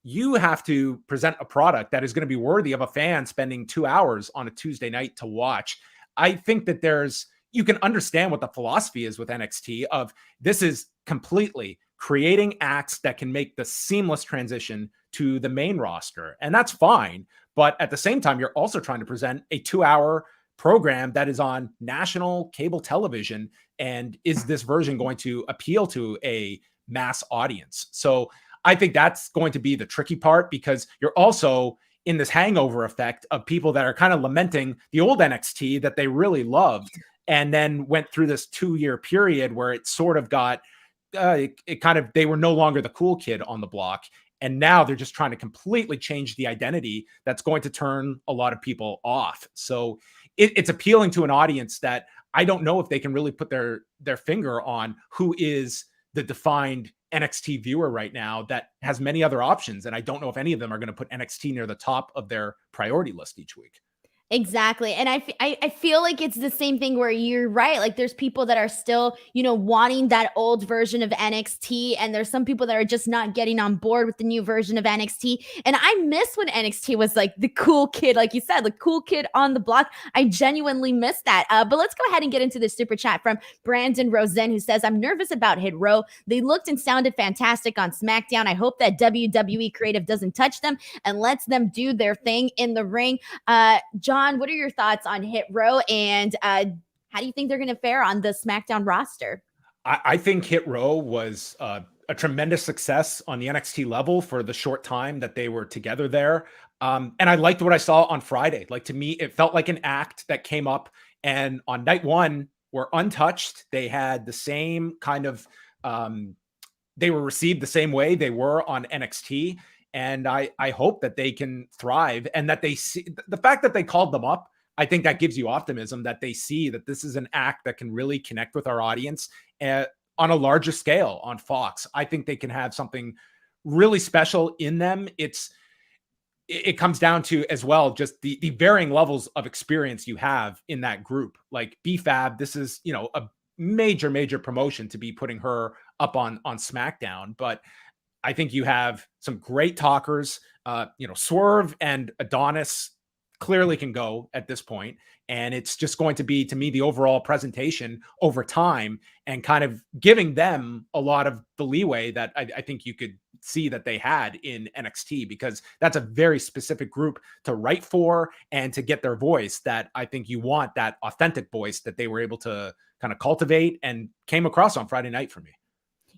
you have to present a product that is going to be worthy of a fan spending 2 hours on a Tuesday night to watch. I think that you can understand what the philosophy is with NXT of, this is completely creating acts that can make the seamless transition to the main roster. And that's fine. But at the same time, you're also trying to present a 2-hour program that is on national cable television. And is this version going to appeal to a mass audience? So I think that's going to be the tricky part, because you're also in this hangover effect of people that are kind of lamenting the old NXT that they really loved, and then went through this 2-year period where it sort of got, they were no longer the cool kid on the block. And now they're just trying to completely change the identity that's going to turn a lot of people off. So it's appealing to an audience that I don't know if they can really put their finger on who is the defined NXT viewer right now that has many other options. And I don't know if any of them are going to put NXT near the top of their priority list each week. Exactly. And I feel like it's the same thing where you're right. Like, there's people that are still, wanting that old version of NXT. And there's some people that are just not getting on board with the new version of NXT. And I miss when NXT was like the cool kid, like you said, the cool kid on the block. I genuinely miss that. But let's go ahead and get into this super chat from Brandon Rosen, who says, I'm nervous about Hit Row. They looked and sounded fantastic on SmackDown. I hope that WWE creative doesn't touch them and lets them do their thing in the ring. John, what are your thoughts on Hit Row, and how do you think they're going to fare on the SmackDown roster? I think Hit Row was a tremendous success on the NXT level for the short time that they were together there. And I liked what I saw on Friday. Like, to me, it felt like an act that came up, and on night one were untouched. They had the same kind of, they were received the same way they were on NXT. And I hope that they can thrive, and that they see the fact that they called them up. I think that gives you optimism that they see that this is an act that can really connect with our audience on a larger scale on Fox. I think they can have something really special in them. It comes down to, as well, just the varying levels of experience you have in that group. Like BFAB, this is, a major promotion to be putting her up on SmackDown, but I think you have some great talkers. Swerve and Adonis clearly can go at this point. And it's just going to be, to me, the overall presentation over time, and kind of giving them a lot of the leeway that I think you could see that they had in NXT, because that's a very specific group to write for and to get their voice, that I think you want that authentic voice that they were able to kind of cultivate and came across on Friday night for me.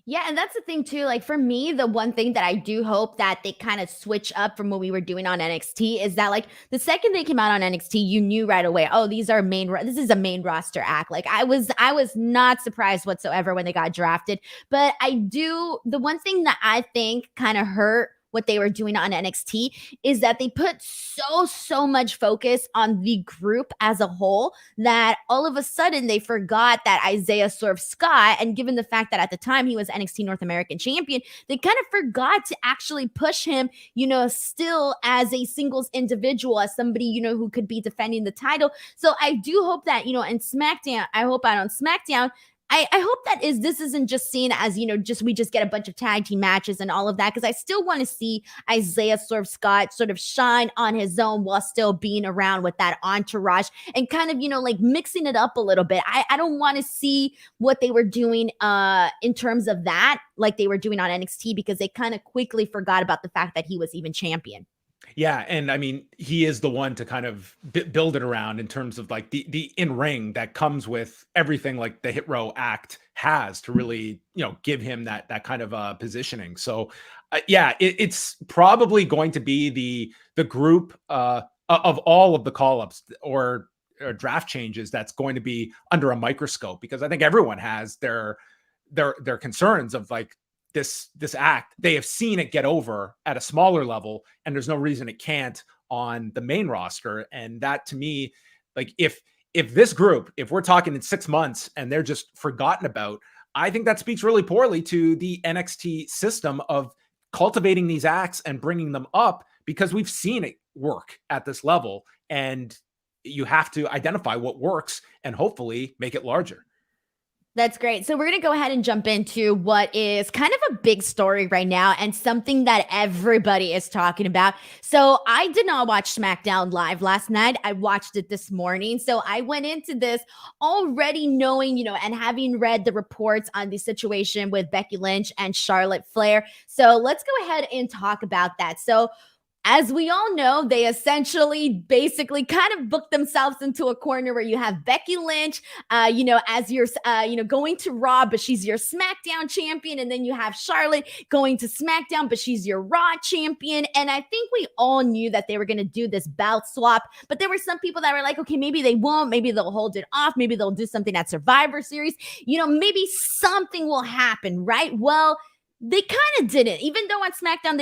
Yeah, and that's the thing too. Like, for me, the one thing that I do hope that they kind of switch up from what we were doing on NXT is that, like, the second they came out on NXT, you knew right away, oh, this is a main roster act. Like, I was not surprised whatsoever when they got drafted. But the one thing that I think kind of hurt what they were doing on NXT is that they put so much focus on the group as a whole that all of a sudden they forgot that Isaiah Swerve Scott, and given the fact that at the time he was NXT North American champion, they kind of forgot to actually push him, still as a singles individual, as somebody, who could be defending the title. So I do hope that, in SmackDown, I hope out on SmackDown, I hope this isn't just seen as, we just get a bunch of tag team matches and all of that, because I still want to see Isaiah Scott sort of shine on his own while still being around with that entourage and kind of, like mixing it up a little bit. I don't want to see what they were doing in terms of that, like they were doing on NXT, because they kind of quickly forgot about the fact that he was even champion. Yeah, and I mean, he is the one to kind of build it around in terms of like the in-ring that comes with everything like the Hit Row act has to really, give him that kind of positioning. So yeah, it's probably going to be the group of all of the call-ups or draft changes that's going to be under a microscope, because I think everyone has their concerns of like, this act, they have seen it get over at a smaller level, and there's no reason it can't on the main roster. And that, to me, like if this group, if we're talking in 6 months and they're just forgotten about, I think that speaks really poorly to the NXT system of cultivating these acts and bringing them up, because we've seen it work at this level, and you have to identify what works and hopefully make it larger. That's great. So we're going to go ahead and jump into what is kind of a big story right now and something that everybody is talking about. So I did not watch SmackDown live last night. I watched it this morning. So I went into this already knowing, and having read the reports on the situation with Becky Lynch and Charlotte Flair. So let's go ahead and talk about that. So as we all know, they essentially basically kind of booked themselves into a corner where you have Becky Lynch, as your, going to Raw, but she's your SmackDown champion. And then you have Charlotte going to SmackDown, but she's your Raw champion. And I think we all knew that they were going to do this belt swap, but there were some people that were like, okay, maybe they won't, maybe they'll hold it off. Maybe they'll do something at Survivor Series, maybe something will happen, right? Well, they kind of didn't, even though on SmackDown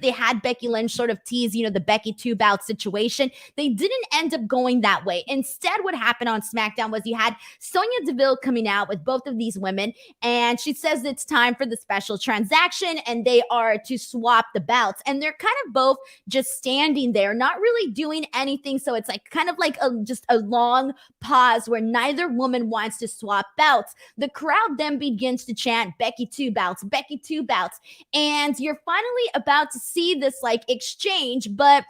they had Becky Lynch sort of tease, the Becky 2-bout situation. They didn't end up going that way. Instead, what happened on SmackDown was you had Sonya Deville coming out with both of these women, and she says it's time for the special transaction, and they are to swap the belts. And they're kind of both just standing there, not really doing anything. So it's like kind of like just a long pause where neither woman wants to swap belts. The crowd then begins to chant Becky 2 belts, Becky 2 bouts, and you're finally about to see this like exchange, but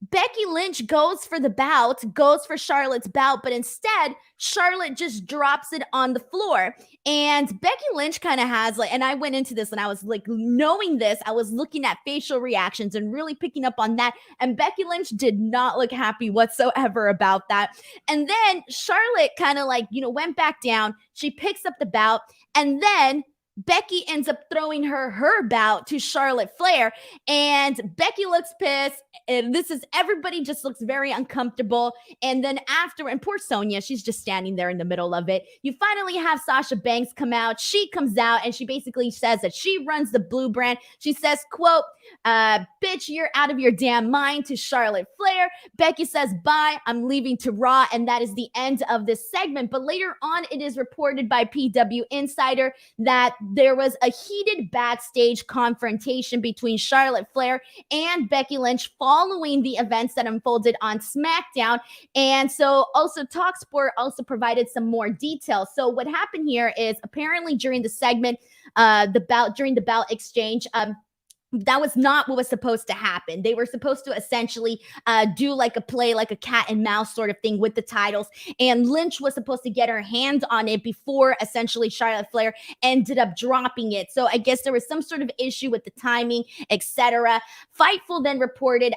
Becky Lynch goes for the bout, goes for Charlotte's bout, but instead Charlotte just drops it on the floor. And Becky Lynch kind of has like, and I went into this and I was like, knowing this, I was looking at facial reactions and really picking up on that. And Becky Lynch did not look happy whatsoever about that. And then Charlotte kind of like, went back down. She picks up the bout, and then Becky ends up throwing her bout to Charlotte Flair, and Becky looks pissed. And everybody just looks very uncomfortable. And then after, and poor Sonya, she's just standing there in the middle of it. You finally have Sasha Banks come out. She comes out and she basically says that she runs the Blue brand. She says, quote, bitch, you're out of your damn mind, to Charlotte Flair. Becky says, bye, I'm leaving to Raw. And that is the end of this segment. But later on, it is reported by PW Insider that there was a heated backstage confrontation between Charlotte Flair and Becky Lynch following the events that unfolded on SmackDown. And so also TalkSport also provided some more details. So what happened here is apparently during the segment, during the bout exchange, that was not what was supposed to happen. They were supposed to essentially do like a play, like a cat and mouse sort of thing with the titles. And Lynch was supposed to get her hands on it before essentially Charlotte Flair ended up dropping it. So I guess there was some sort of issue with the timing, etc. Fightful then reported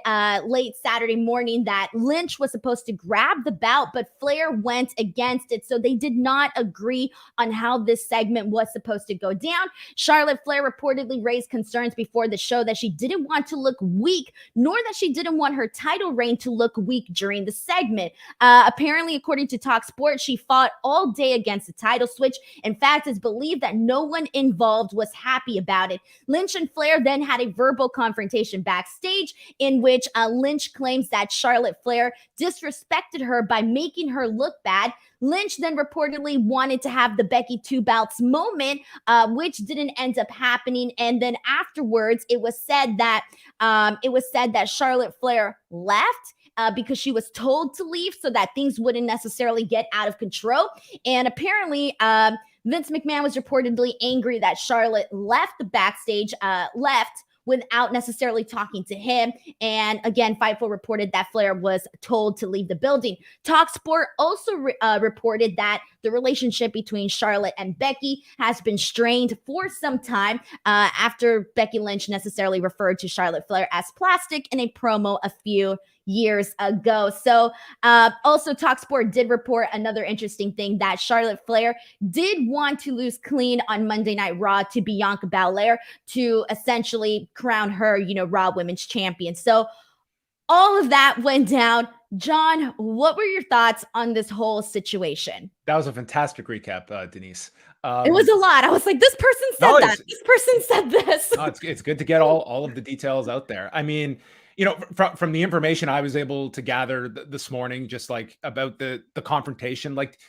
late Saturday morning that Lynch was supposed to grab the bout, but Flair went against it. So they did not agree on how this segment was supposed to go down. Charlotte Flair reportedly raised concerns before the show that she didn't want to look weak, nor that she didn't want her title reign to look weak during the segment. Apparently, according to TalkSport, she fought all day against the title switch. In fact, it's believed that no one involved was happy about it. Lynch and Flair then had a verbal confrontation backstage in which Lynch claims that Charlotte Flair disrespected her by making her look bad. Lynch then reportedly wanted to have the Becky 2 belts moment, which didn't end up happening. And then afterwards, it was said that Charlotte Flair left because she was told to leave so that things wouldn't necessarily get out of control. And apparently, Vince McMahon was reportedly angry that Charlotte left the backstage, without necessarily talking to him. And again, Fightful reported that Flair was told to leave the building. TalkSport also reported that the relationship between Charlotte and Becky has been strained for some time after Becky Lynch necessarily referred to Charlotte Flair as plastic in a promo a few years ago. So also TalkSport did report another interesting thing, that Charlotte Flair did want to lose clean on Monday Night Raw to Bianca Belair to essentially crown her, Raw Women's Champion. So all of that went down. John, what were your thoughts on this whole situation? That was a fantastic recap, Denise. It was a lot. I was like, this person said that. This person said this. No, it's good to get all of the details out there. I mean, from the information I was able to gather this morning, just like about the confrontation, like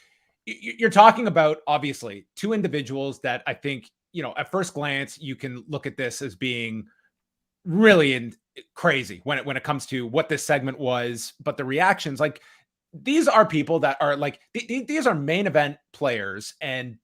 you're talking about obviously two individuals that I think, at first glance, you can look at this as being really crazy when it comes to what this segment was, but the reactions, like these are people that are like, these are main event players, and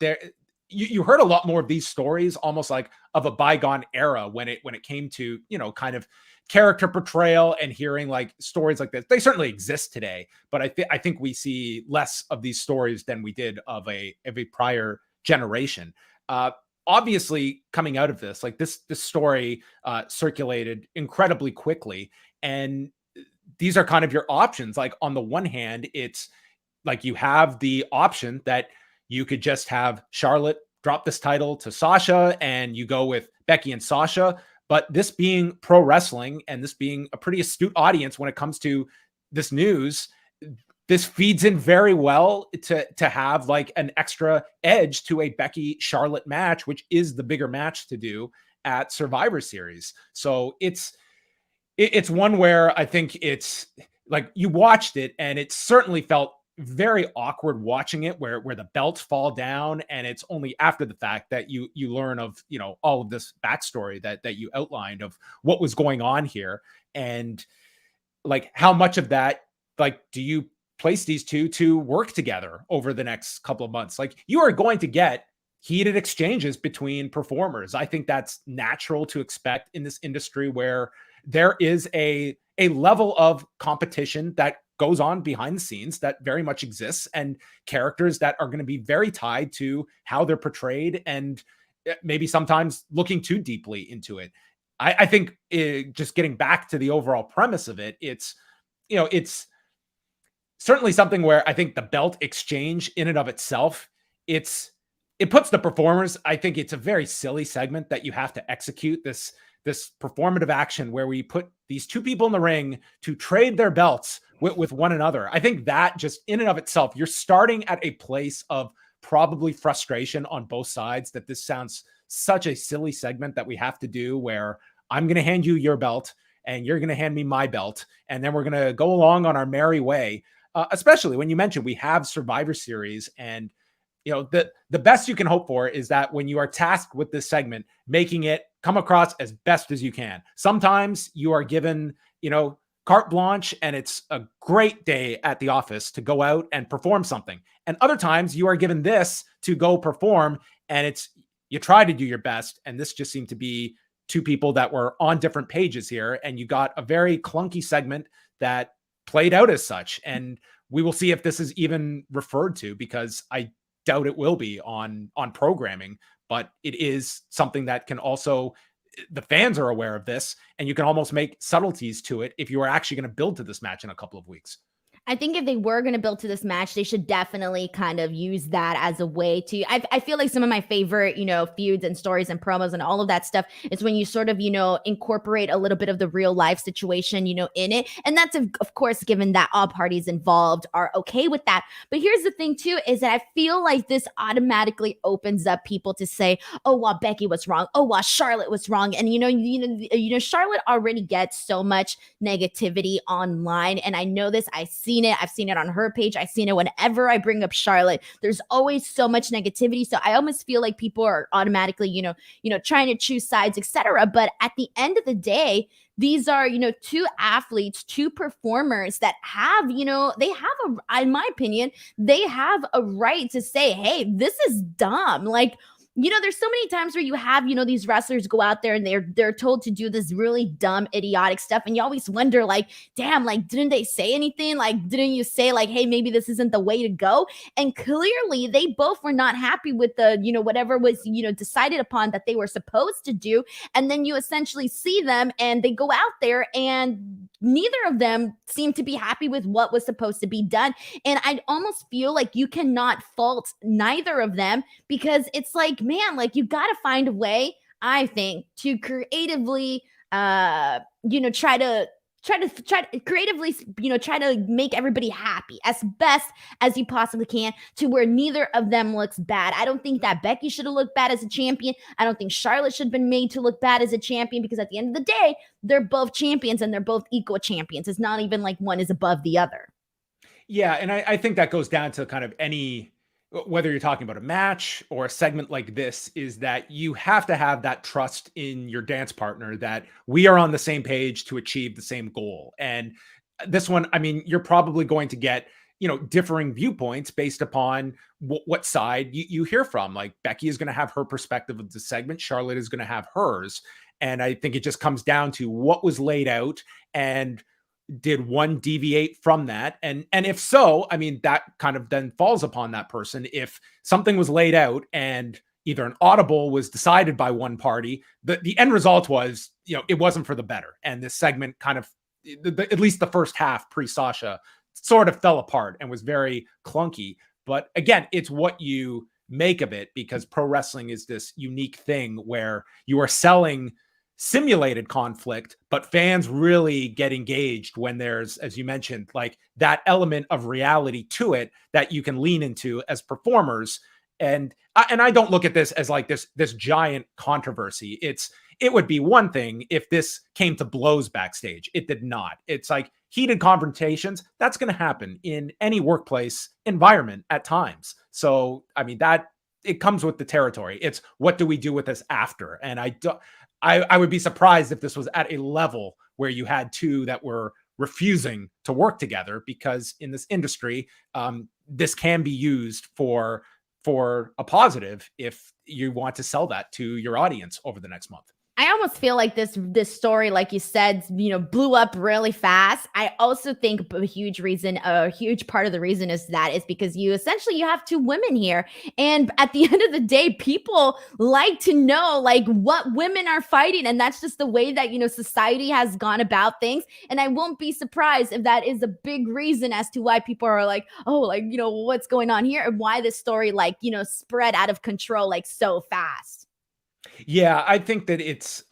you heard a lot more of these stories, almost like of a bygone era when it came to, kind of character portrayal and hearing like stories like this. They certainly exist today, but I think we see less of these stories than we did of a prior generation. Obviously coming out of this, like this story circulated incredibly quickly, and these are kind of your options. Like on the one hand, it's like you have the option that you could just have Charlotte drop this title to Sasha and you go with Becky and Sasha. But this being pro wrestling and this being a pretty astute audience when it comes to this news, this feeds in very well to have like an extra edge to a Becky Charlotte match, which is the bigger match to do at Survivor Series. So it's one where I think it's like you watched it and it certainly felt very awkward watching it where the belts fall down, and it's only after the fact that you learn of, all of this backstory that you outlined of what was going on here. And like, how much of that, like, do you place these two to work together over the next couple of months? Like, you are going to get heated exchanges between performers. I think that's natural to expect in this industry where there is a level of competition that goes on behind the scenes that very much exists, and characters that are going to be very tied to how they're portrayed, and maybe sometimes looking too deeply into it. I think just getting back to the overall premise of it, it's certainly something where I think the belt exchange in and of itself, it puts the performers, I think it's a very silly segment that you have to execute this performative action where we put these two people in the ring to trade their belts with one another. I think that just in and of itself, you're starting at a place of probably frustration on both sides, that this sounds such a silly segment that we have to do, where I'm going to hand you your belt and you're going to hand me my belt, and then we're going to go along on our merry way. Especially when you mentioned we have Survivor Series, and the best you can hope for is that when you are tasked with this segment, making it come across as best as you can. Sometimes you are given, carte blanche, and it's a great day at the office to go out and perform something. And other times you are given this to go perform, and you try to do your best. And this just seemed to be two people that were on different pages here, and you got a very clunky segment that played out as such. And we will see if this is even referred to, because I doubt it will be on programming, but it is something that can also, the fans are aware of this, and you can almost make subtleties to it if you are actually going to build to this match in a couple of weeks. I think if they were going to build to this match, they should definitely kind of use that as a way to, I feel like some of my favorite, feuds and stories and promos and all of that stuff is when you sort of, incorporate a little bit of the real life situation, in it. And that's, of course, given that all parties involved are okay with that. But here's the thing too, is that I feel like this automatically opens up people to say, oh, well, Becky was wrong. Oh, well, Charlotte was wrong. And, Charlotte already gets so much negativity online. And I know this, I've seen seen it. I've seen it on her page. I've seen it whenever I bring up Charlotte. There's always so much negativity. So I almost feel like people are automatically, trying to choose sides, etc. But at the end of the day, these are, two athletes, two performers that have, in my opinion, they have a right to say, hey, this is dumb. Like, there's so many times where you have, these wrestlers go out there and they're told to do this really dumb, idiotic stuff. And you always wonder, like, damn, like, didn't they say anything? Like, didn't you say, like, hey, maybe this isn't the way to go? And clearly they both were not happy with the, whatever was, decided upon that they were supposed to do. And then you essentially see them and they go out there and neither of them seem to be happy with what was supposed to be done. And I almost feel like you cannot fault neither of them, because it's like, man, like, you got to find a way, I think, to creatively, try to creatively, try to make everybody happy as best as you possibly can, to where neither of them looks bad. I don't think that Becky should have looked bad as a champion. I don't think Charlotte should have been made to look bad as a champion, because at the end of the day, they're both champions and they're both equal champions. It's not even like one is above the other. Yeah. And I think that goes down to kind of whether you're talking about a match or a segment like this, is that you have to have that trust in your dance partner that we are on the same page to achieve the same goal. And this one, I mean, you're probably going to get, differing viewpoints based upon what side you hear from. Like, Becky is going to have her perspective of the segment. Charlotte is going to have hers. And I think it just comes down to what was laid out, and did one deviate from that? And if so, I mean, that kind of then falls upon that person. If something was laid out and either an audible was decided by one party, the end result was, it wasn't for the better. And this segment kind of, at least the first half pre-Sasha, sort of fell apart and was very clunky. But again, it's what you make of it, because pro wrestling is this unique thing where you are selling simulated conflict, but fans really get engaged when there's, as you mentioned, like that element of reality to it that you can lean into as performers. And I don't look at this as like this giant controversy. It would be one thing if this came to blows backstage. It did not. It's like heated confrontations. That's going to happen in any workplace environment at times. So, I mean, that it comes with the territory. It's what do we do with this after? And I would be surprised if this was at a level where you had two that were refusing to work together, because in this industry, this can be used for a positive if you want to sell that to your audience over the next month. I almost feel like this story, like you said, blew up really fast. I also think a huge part of the reason is because you have two women here. And at the end of the day, people like to know like what women are fighting. And that's just the way that, society has gone about things. And I won't be surprised if that is a big reason as to why people are like, oh, like, what's going on here, and why this story spread out of control like so fast. Yeah, I think that it's,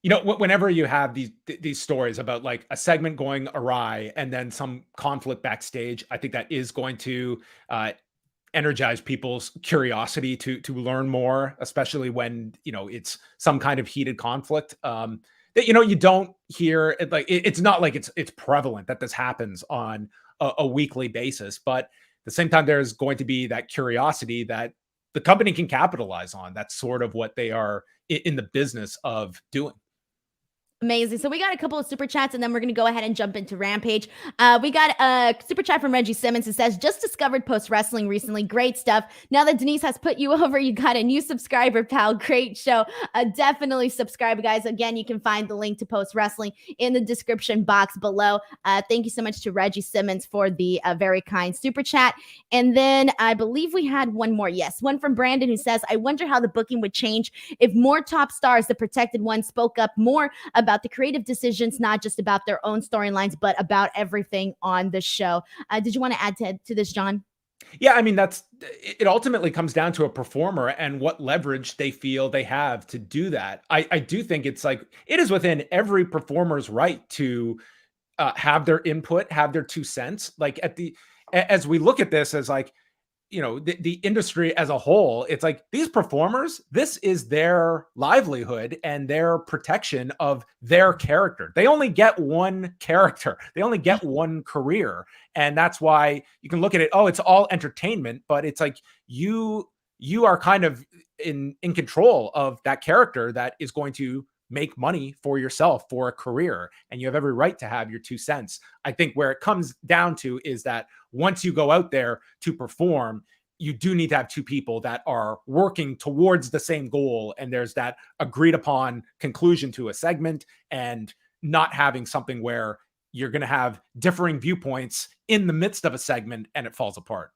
whenever you have these stories about like a segment going awry and then some conflict backstage, I think that is going to energize people's curiosity to learn more, especially when, it's some kind of heated conflict that, you don't hear it. Like, it's not like it's prevalent that this happens on a weekly basis, but at the same time, there's going to be that curiosity that the company can capitalize on. That's sort of what they are in the business of doing. Amazing. So we got a couple of super chats, and then we're going to go ahead and jump into Rampage. We got a super chat from Reggie Simmons. It says, just discovered Post Wrestling recently. Great stuff. Now that Denise has put you over, you got a new subscriber, pal. Great show. Definitely subscribe, guys. Again, you can find the link to Post Wrestling in the description box below. Thank you so much to Reggie Simmons for the very kind super chat. And then I believe we had one more. Yes, one from Brandon, who says, I wonder how the booking would change if more top stars, the protected ones, spoke up more about the creative decisions, not just about their own storylines, but about everything on the show. Did you want to add to this, John? Yeah, I mean, it ultimately comes down to a performer and what leverage they feel they have to do that. I do think it's like, it is within every performer's right to have their input, have their 2 cents. Like as we look at this as like, the industry as a whole, it's like these performers, this is their livelihood and their protection of their character. They only get one character. They only get one career. And that's why you can look at it, oh, it's all entertainment, but it's like you are kind of in control of that character that is going to make money for yourself for a career, and you have every right to have your 2 cents. I think where it comes down to is that once you go out there to perform, you do need to have 2 people that are working towards the same goal, and there's that agreed upon conclusion to a segment, and not having something where you're going to have differing viewpoints in the midst of a segment and it falls apart.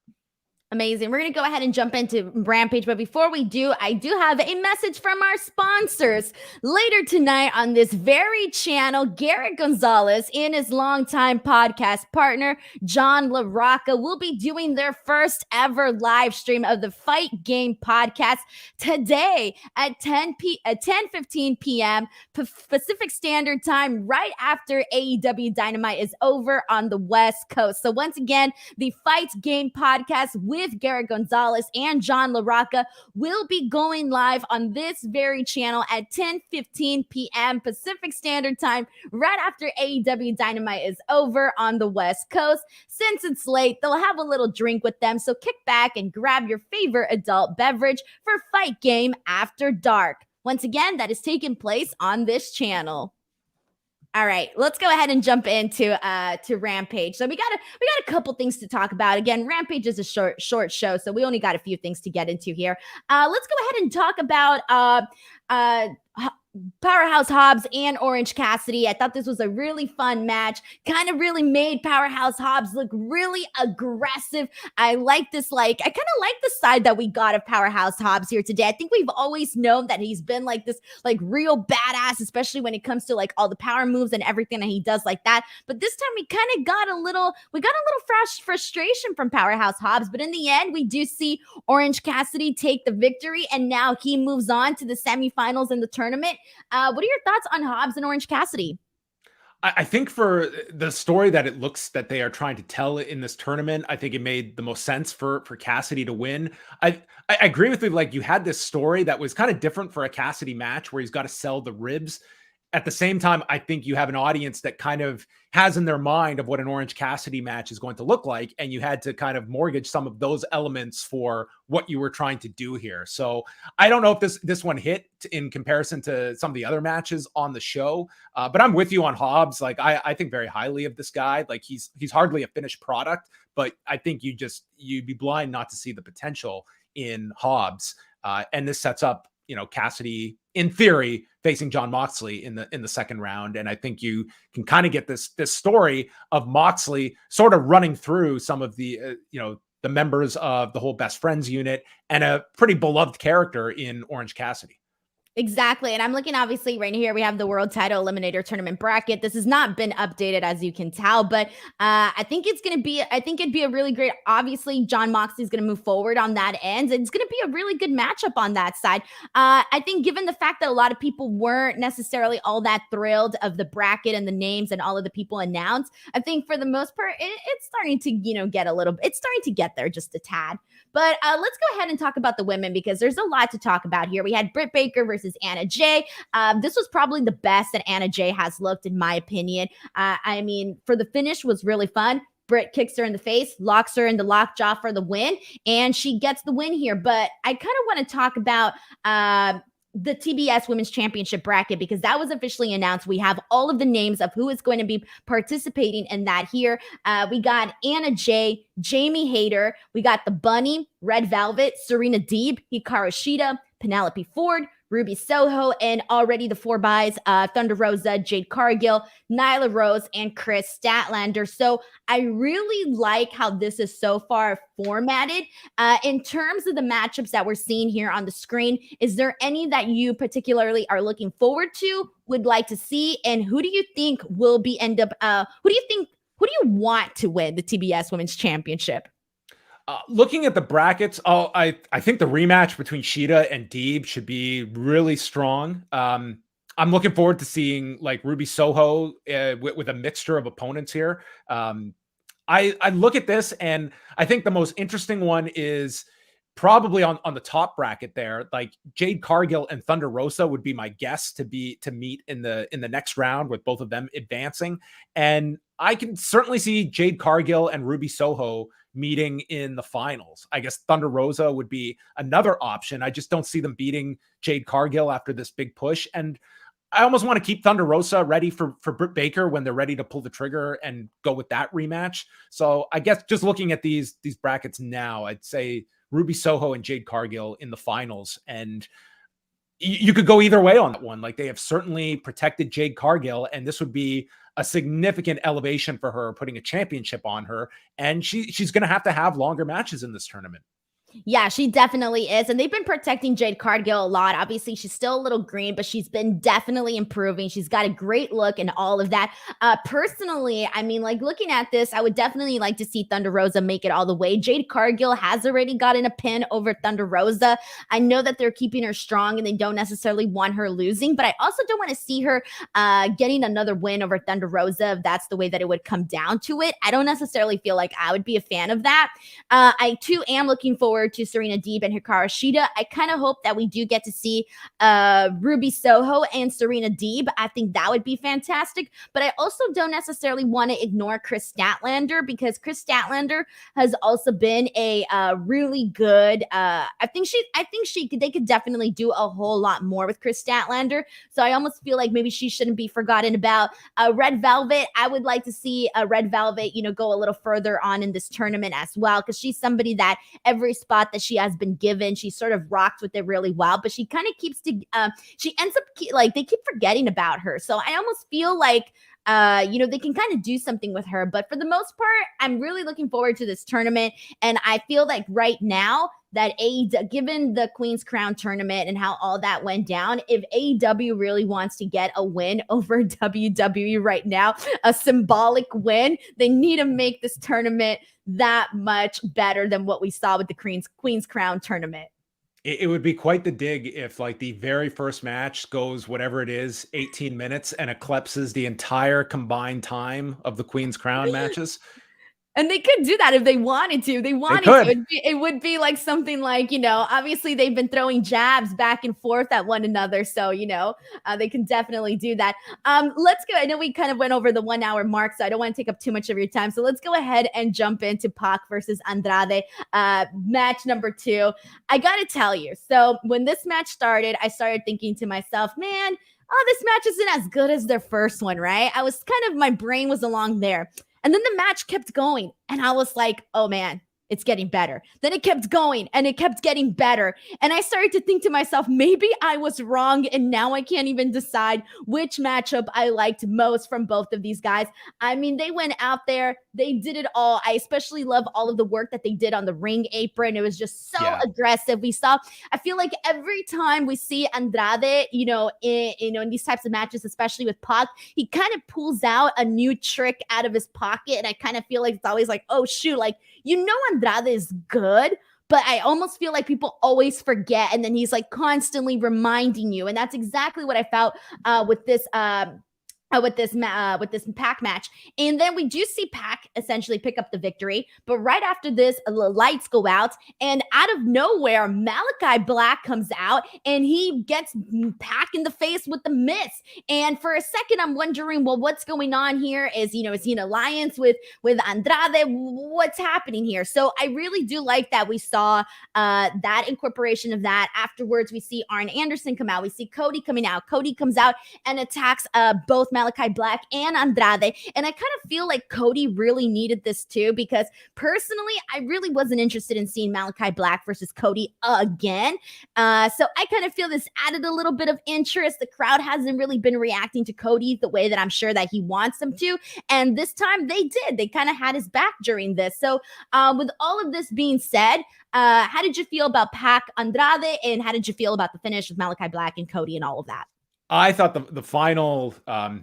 Amazing. We're going to go ahead and jump into Rampage. But before we do, I do have a message from our sponsors. Later tonight on this very channel, Garrett Gonzalez and his longtime podcast partner, John LaRocca, will be doing their first ever live stream of the Fight Game podcast today at 10:15 p.m. Pacific Standard Time, right after AEW Dynamite is over on the West Coast. So once again, the Fight Game podcast with Garrett Gonzalez and John LaRocca will be going live on this very channel at 10:15 p.m. Pacific Standard Time, right after AEW Dynamite is over on the West Coast. Since it's late, they'll have a little drink with them, so kick back and grab your favorite adult beverage for Fight Game After Dark. Once again, that is taking place on this channel. All right, let's go ahead and jump into to Rampage. So we got a couple things to talk about. Again, Rampage is a short show, so we only got a few things to get into here. Let's go ahead and talk about Powerhouse Hobbs and Orange Cassidy. I thought this was a really fun match. Kind of really made Powerhouse Hobbs look really aggressive. I like this. I kind of like the side that we got of Powerhouse Hobbs here today. I think we've always known that he's been like this, real badass, especially when it comes to all the power moves and everything that he does like that. But this time we kind of got a little frustration from Powerhouse Hobbs. But in the end, we do see Orange Cassidy take the victory, and now he moves on to the semifinals in the tournament. What are your thoughts on Hobbs and Orange Cassidy? I think for the story that it looks that they are trying to tell in this tournament, I think it made the most sense for Cassidy to win. I agree with you. You had this story that was kind of different for a Cassidy match where he's got to sell the ribs. At the same time, I think you have an audience that kind of has in their mind of what an Orange Cassidy match is going to look like, and you had to kind of mortgage some of those elements for what you were trying to do here. So I don't know if this one hit in comparison to some of the other matches on the show, but I'm with you on Hobbs. I think very highly of this guy. He's hardly a finished product, but I think you'd be blind not to see the potential in Hobbs. And this sets up, Cassidy in theory facing John Moxley in the second round. And I think you can kind of get this story of Moxley sort of running through some of the, the members of the whole best friends unit, and a pretty beloved character in Orange Cassidy. Exactly. And I'm looking, obviously, right here, we have the World Title Eliminator Tournament bracket. This has not been updated, as you can tell, but I think it'd be a really great, obviously, John Moxley is going to move forward on that end. It's going to be a really good matchup on that side. I think given the fact that a lot of people weren't necessarily all that thrilled of the bracket and the names and all of the people announced, I think for the most part, it's starting to, it's starting to get there just a tad. But let's go ahead and talk about the women, because there's a lot to talk about here. We had Brit Baker versus Anna Jay. This was probably the best that Anna Jay has looked, in my opinion. For the finish was really fun. Brit kicks her in the face, locks her in the lockjaw for the win, and she gets the win here. But I kind of want to talk about the TBS Women's Championship bracket, because that was officially announced. We have all of the names of who is going to be participating in that here. We got Anna Jay, Jamie Hayter. We got the Bunny, Red Velvet, Serena Deeb, Hikaru Shida, Penelope Ford, Ruby Soho, and already the 4 buys, Thunder Rosa, Jade Cargill, Nyla Rose, and Chris Statlander. So I really like how this is so far formatted. In terms of the matchups that we're seeing here on the screen, is there any that you particularly are looking forward to, would like to see, and who do you think will be who do you want to win the TBS Women's Championship? Looking at the brackets, I think the rematch between Shida and Deeb should be really strong. I'm looking forward to seeing Ruby Soho with a mixture of opponents here. I look at this and I think the most interesting one is probably on the top bracket there. Like Jade Cargill and Thunder Rosa would be my guess to meet in the next round, with both of them advancing. And I can certainly see Jade Cargill and Ruby Soho meeting in the finals. I guess Thunder Rosa would be another option. I just don't see them beating Jade Cargill after this big push. And I almost want to keep Thunder Rosa ready for Brit Baker when they're ready to pull the trigger and go with that rematch. So I guess just looking at these brackets now, I'd say Ruby Soho and Jade Cargill in the finals. And you could go either way on that one. Like, they have certainly protected Jade Cargill, and this would be a significant elevation for her, putting a championship on her. And she's going to have longer matches in this tournament. Yeah, she definitely is. And they've been protecting Jade Cargill a lot. Obviously, she's still a little green, but she's been definitely improving. She's got a great look and all of that. Personally, I mean, like, looking at this, I would definitely like to see Thunder Rosa make it all the way. Jade Cargill has already gotten a pin over Thunder Rosa. I know that they're keeping her strong and they don't necessarily want her losing, but I also don't want to see her getting another win over Thunder Rosa if that's the way that it would come down to it. I don't necessarily feel like I would be a fan of that. I, too, am looking forward to Serena Deeb and Hikaru Shida. I kind of hope that we do get to see Ruby Soho and Serena Deeb. I think that would be fantastic. But I also don't necessarily want to ignore Chris Statlander, because Chris Statlander has also been a really good. I think they could definitely do a whole lot more with Chris Statlander. So I almost feel like maybe she shouldn't be forgotten about. Red Velvet, I would like to see Red Velvet, go a little further on in this tournament as well, because she's somebody that every spot that she has been given, she sort of rocked with it really well, but she kind of she ends up they keep forgetting about her. So I almost feel like they can kind of do something with her. But for the most part, I'm really looking forward to this tournament. And I feel like right now that given the Queen's Crown tournament and how all that went down, if AEW really wants to get a win over WWE right now, a symbolic win, they need to make this tournament that much better than what we saw with the Queen's Crown tournament. It would be quite the dig if, like, the very first match goes whatever it is, 18 minutes, and eclipses the entire combined time of the Queen's Crown matches. And they could do that if they wanted to. It would be like something like, obviously they've been throwing jabs back and forth at one another. So, they can definitely do that. Let's go. I know we kind of went over the 1 hour mark, so I don't want to take up too much of your time. So let's go ahead and jump into Pock versus Andrade, match number 2. I got to tell you, so when this match started, I started thinking to myself, man, this match isn't as good as their first one, right? My brain was along there. And then the match kept going. And I was like, oh man, it's getting better. Then it kept going and it kept getting better. And I started to think to myself, maybe I was wrong. And now I can't even decide which matchup I liked most from both of these guys. I mean, they went out there. They did it all. I especially love all of the work that they did on the ring apron. It was just so aggressive. I feel like every time we see Andrade, in these types of matches, especially with Pock, he kind of pulls out a new trick out of his pocket. And I kind of feel like it's always like, oh shoot, like, Andrade is good, but I almost feel like people always forget. And then he's like constantly reminding you. And that's exactly what I felt with this Pac match. And then we do see Pac essentially pick up the victory. But right after this, the lights go out, and out of nowhere, Malachi Black comes out and he gets Pac in the face with the mitts. And for a second, I'm wondering, well, what's going on here? Is he an alliance with Andrade? What's happening here? So I really do like that we saw that incorporation of that. Afterwards, we see Arn Anderson come out. We see Cody coming out. Cody comes out and attacks both Malachi Black and Andrade. And I kind of feel like Cody really needed this too, because personally, I really wasn't interested in seeing Malachi Black versus Cody again. So I kind of feel this added a little bit of interest. The crowd hasn't really been reacting to Cody the way that I'm sure that he wants them to. And this time they did. They kind of had his back during this. So with all of this being said, how did you feel about Pac Andrade, and how did you feel about the finish with Malachi Black and Cody and all of that? I thought the final,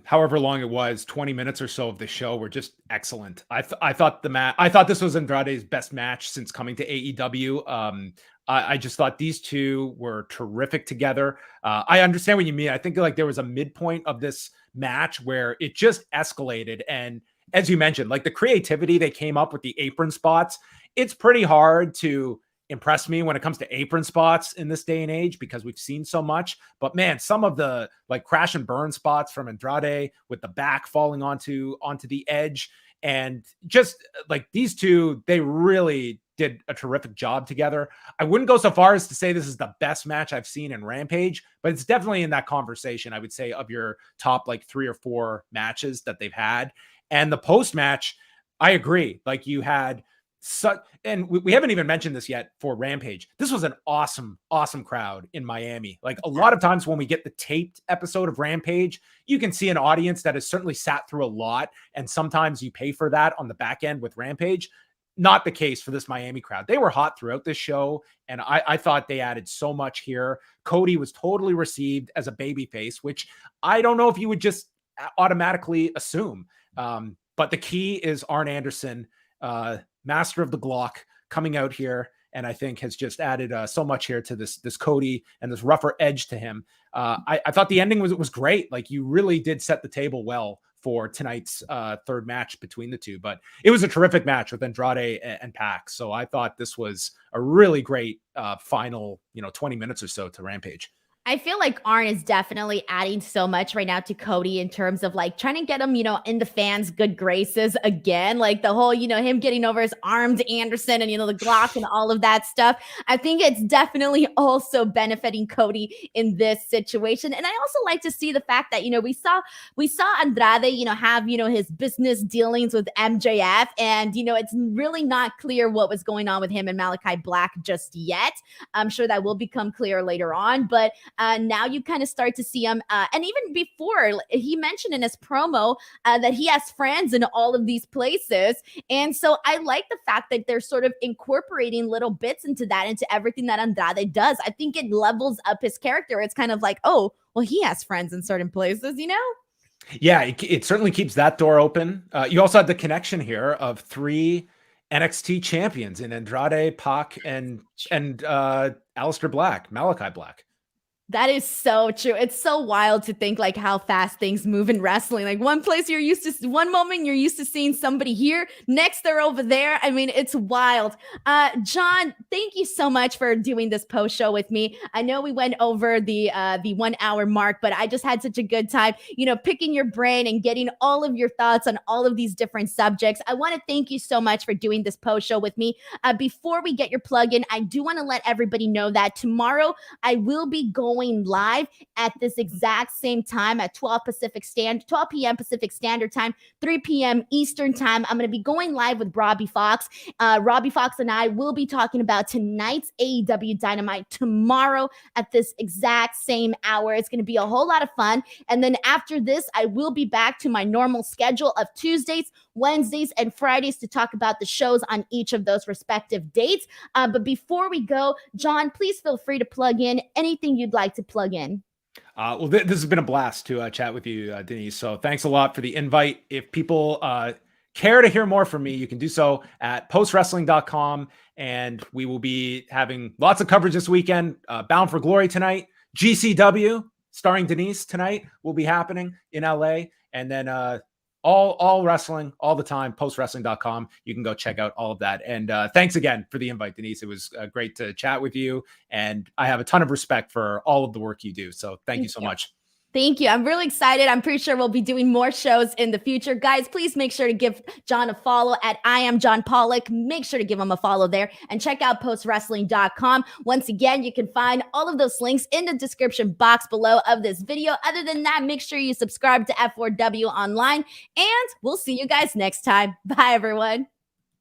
however long it was, 20 minutes or so of the show were just excellent. I thought this was Andrade's best match since coming to AEW. I just thought these two were terrific together. I understand what you mean. I think like there was a midpoint of this match where it just escalated, and as you mentioned, like the creativity they came up with the apron spots, it's pretty hard to impress me when it comes to apron spots in this day and age because we've seen so much. But man, some of the like crash and burn spots from Andrade with the back falling onto the edge, and just like these two, they really did a terrific job together. I wouldn't go so far as to say this is the best match I've seen in Rampage, but it's definitely in that conversation, I would say, of your top like 3 or 4 matches that they've had. And the post match, I agree. Like you had such, and we haven't even mentioned this yet for Rampage. This was an awesome crowd in Miami. Like a lot of times when we get the taped episode of Rampage, you can see an audience that has certainly sat through a lot. And sometimes you pay for that on the back end with Rampage. Not the case for this Miami crowd. They were hot throughout this show, and I thought they added so much here. Cody was totally received as a babyface, which I don't know if you would just automatically assume. But the key is Arn Anderson, master of the Glock, coming out here, and I think has just added so much here to this Cody and this rougher edge to him. I thought the ending was great. Like you really did set the table well for tonight's third match between the two, but it was a terrific match with Andrade and Pac. So I thought this was a really great final, 20 minutes or so to Rampage. I feel like Arn is definitely adding so much right now to Cody in terms of like trying to get him, in the fans' good graces again. Like the whole, him getting over his arm to Anderson and, the Glock and all of that stuff. I think it's definitely also benefiting Cody in this situation. And I also like to see the fact that, we saw Andrade, have, his business dealings with MJF. And, it's really not clear what was going on with him and Malachi Black just yet. I'm sure that will become clear later on. But now you kind of start to see him. And even before, he mentioned in his promo that he has friends in all of these places. And so I like the fact that they're sort of incorporating little bits into everything that Andrade does. I think it levels up his character. It's kind of like, oh, well, he has friends in certain places, Yeah, it certainly keeps that door open. You also had the connection here of 3 NXT champions in Andrade, Pock, and Aleister Black, Malachi Black. That is so true. It's so wild to think like how fast things move in wrestling. Like one moment you're used to seeing somebody here, next they're over there. I mean, it's wild. John, thank you so much for doing this post show with me. I know we went over the 1 hour mark, but I just had such a good time, picking your brain and getting all of your thoughts on all of these different subjects. I want to thank you so much for doing this post show with me. Before we get your plug in, I do want to let everybody know that tomorrow I will be going live at this exact same time at 12 p.m. Pacific Standard Time, 3 p.m. Eastern Time. I'm going to be going live with Robbie Fox. Robbie Fox and I will be talking about tonight's AEW Dynamite tomorrow at this exact same hour. It's going to be a whole lot of fun. And then after this, I will be back to my normal schedule of Tuesdays, Wednesdays, and Fridays to talk about the shows on each of those respective dates. But before we go, John, please feel free to plug in anything you'd like to plug in. Well, this has been a blast to chat with you, Denise. So thanks a lot for the invite. If people care to hear more from me, you can do so at postwrestling.com. And we will be having lots of coverage this weekend. Bound for Glory tonight. GCW starring Denise tonight will be happening in LA. And then all wrestling all the time, postwrestling.com. You can go check out all of that. And thanks again for the invite, Denise. It was great to chat with you. And I have a ton of respect for all of the work you do. So thank you so much. Thank you. I'm really excited. I'm pretty sure we'll be doing more shows in the future. Guys, please make sure to give John a follow at I am John Pollock. Make sure to give him a follow there and check out postwrestling.com. Once again, you can find all of those links in the description box below of this video. Other than that, make sure you subscribe to F4W Online, and we'll see you guys next time. Bye, everyone.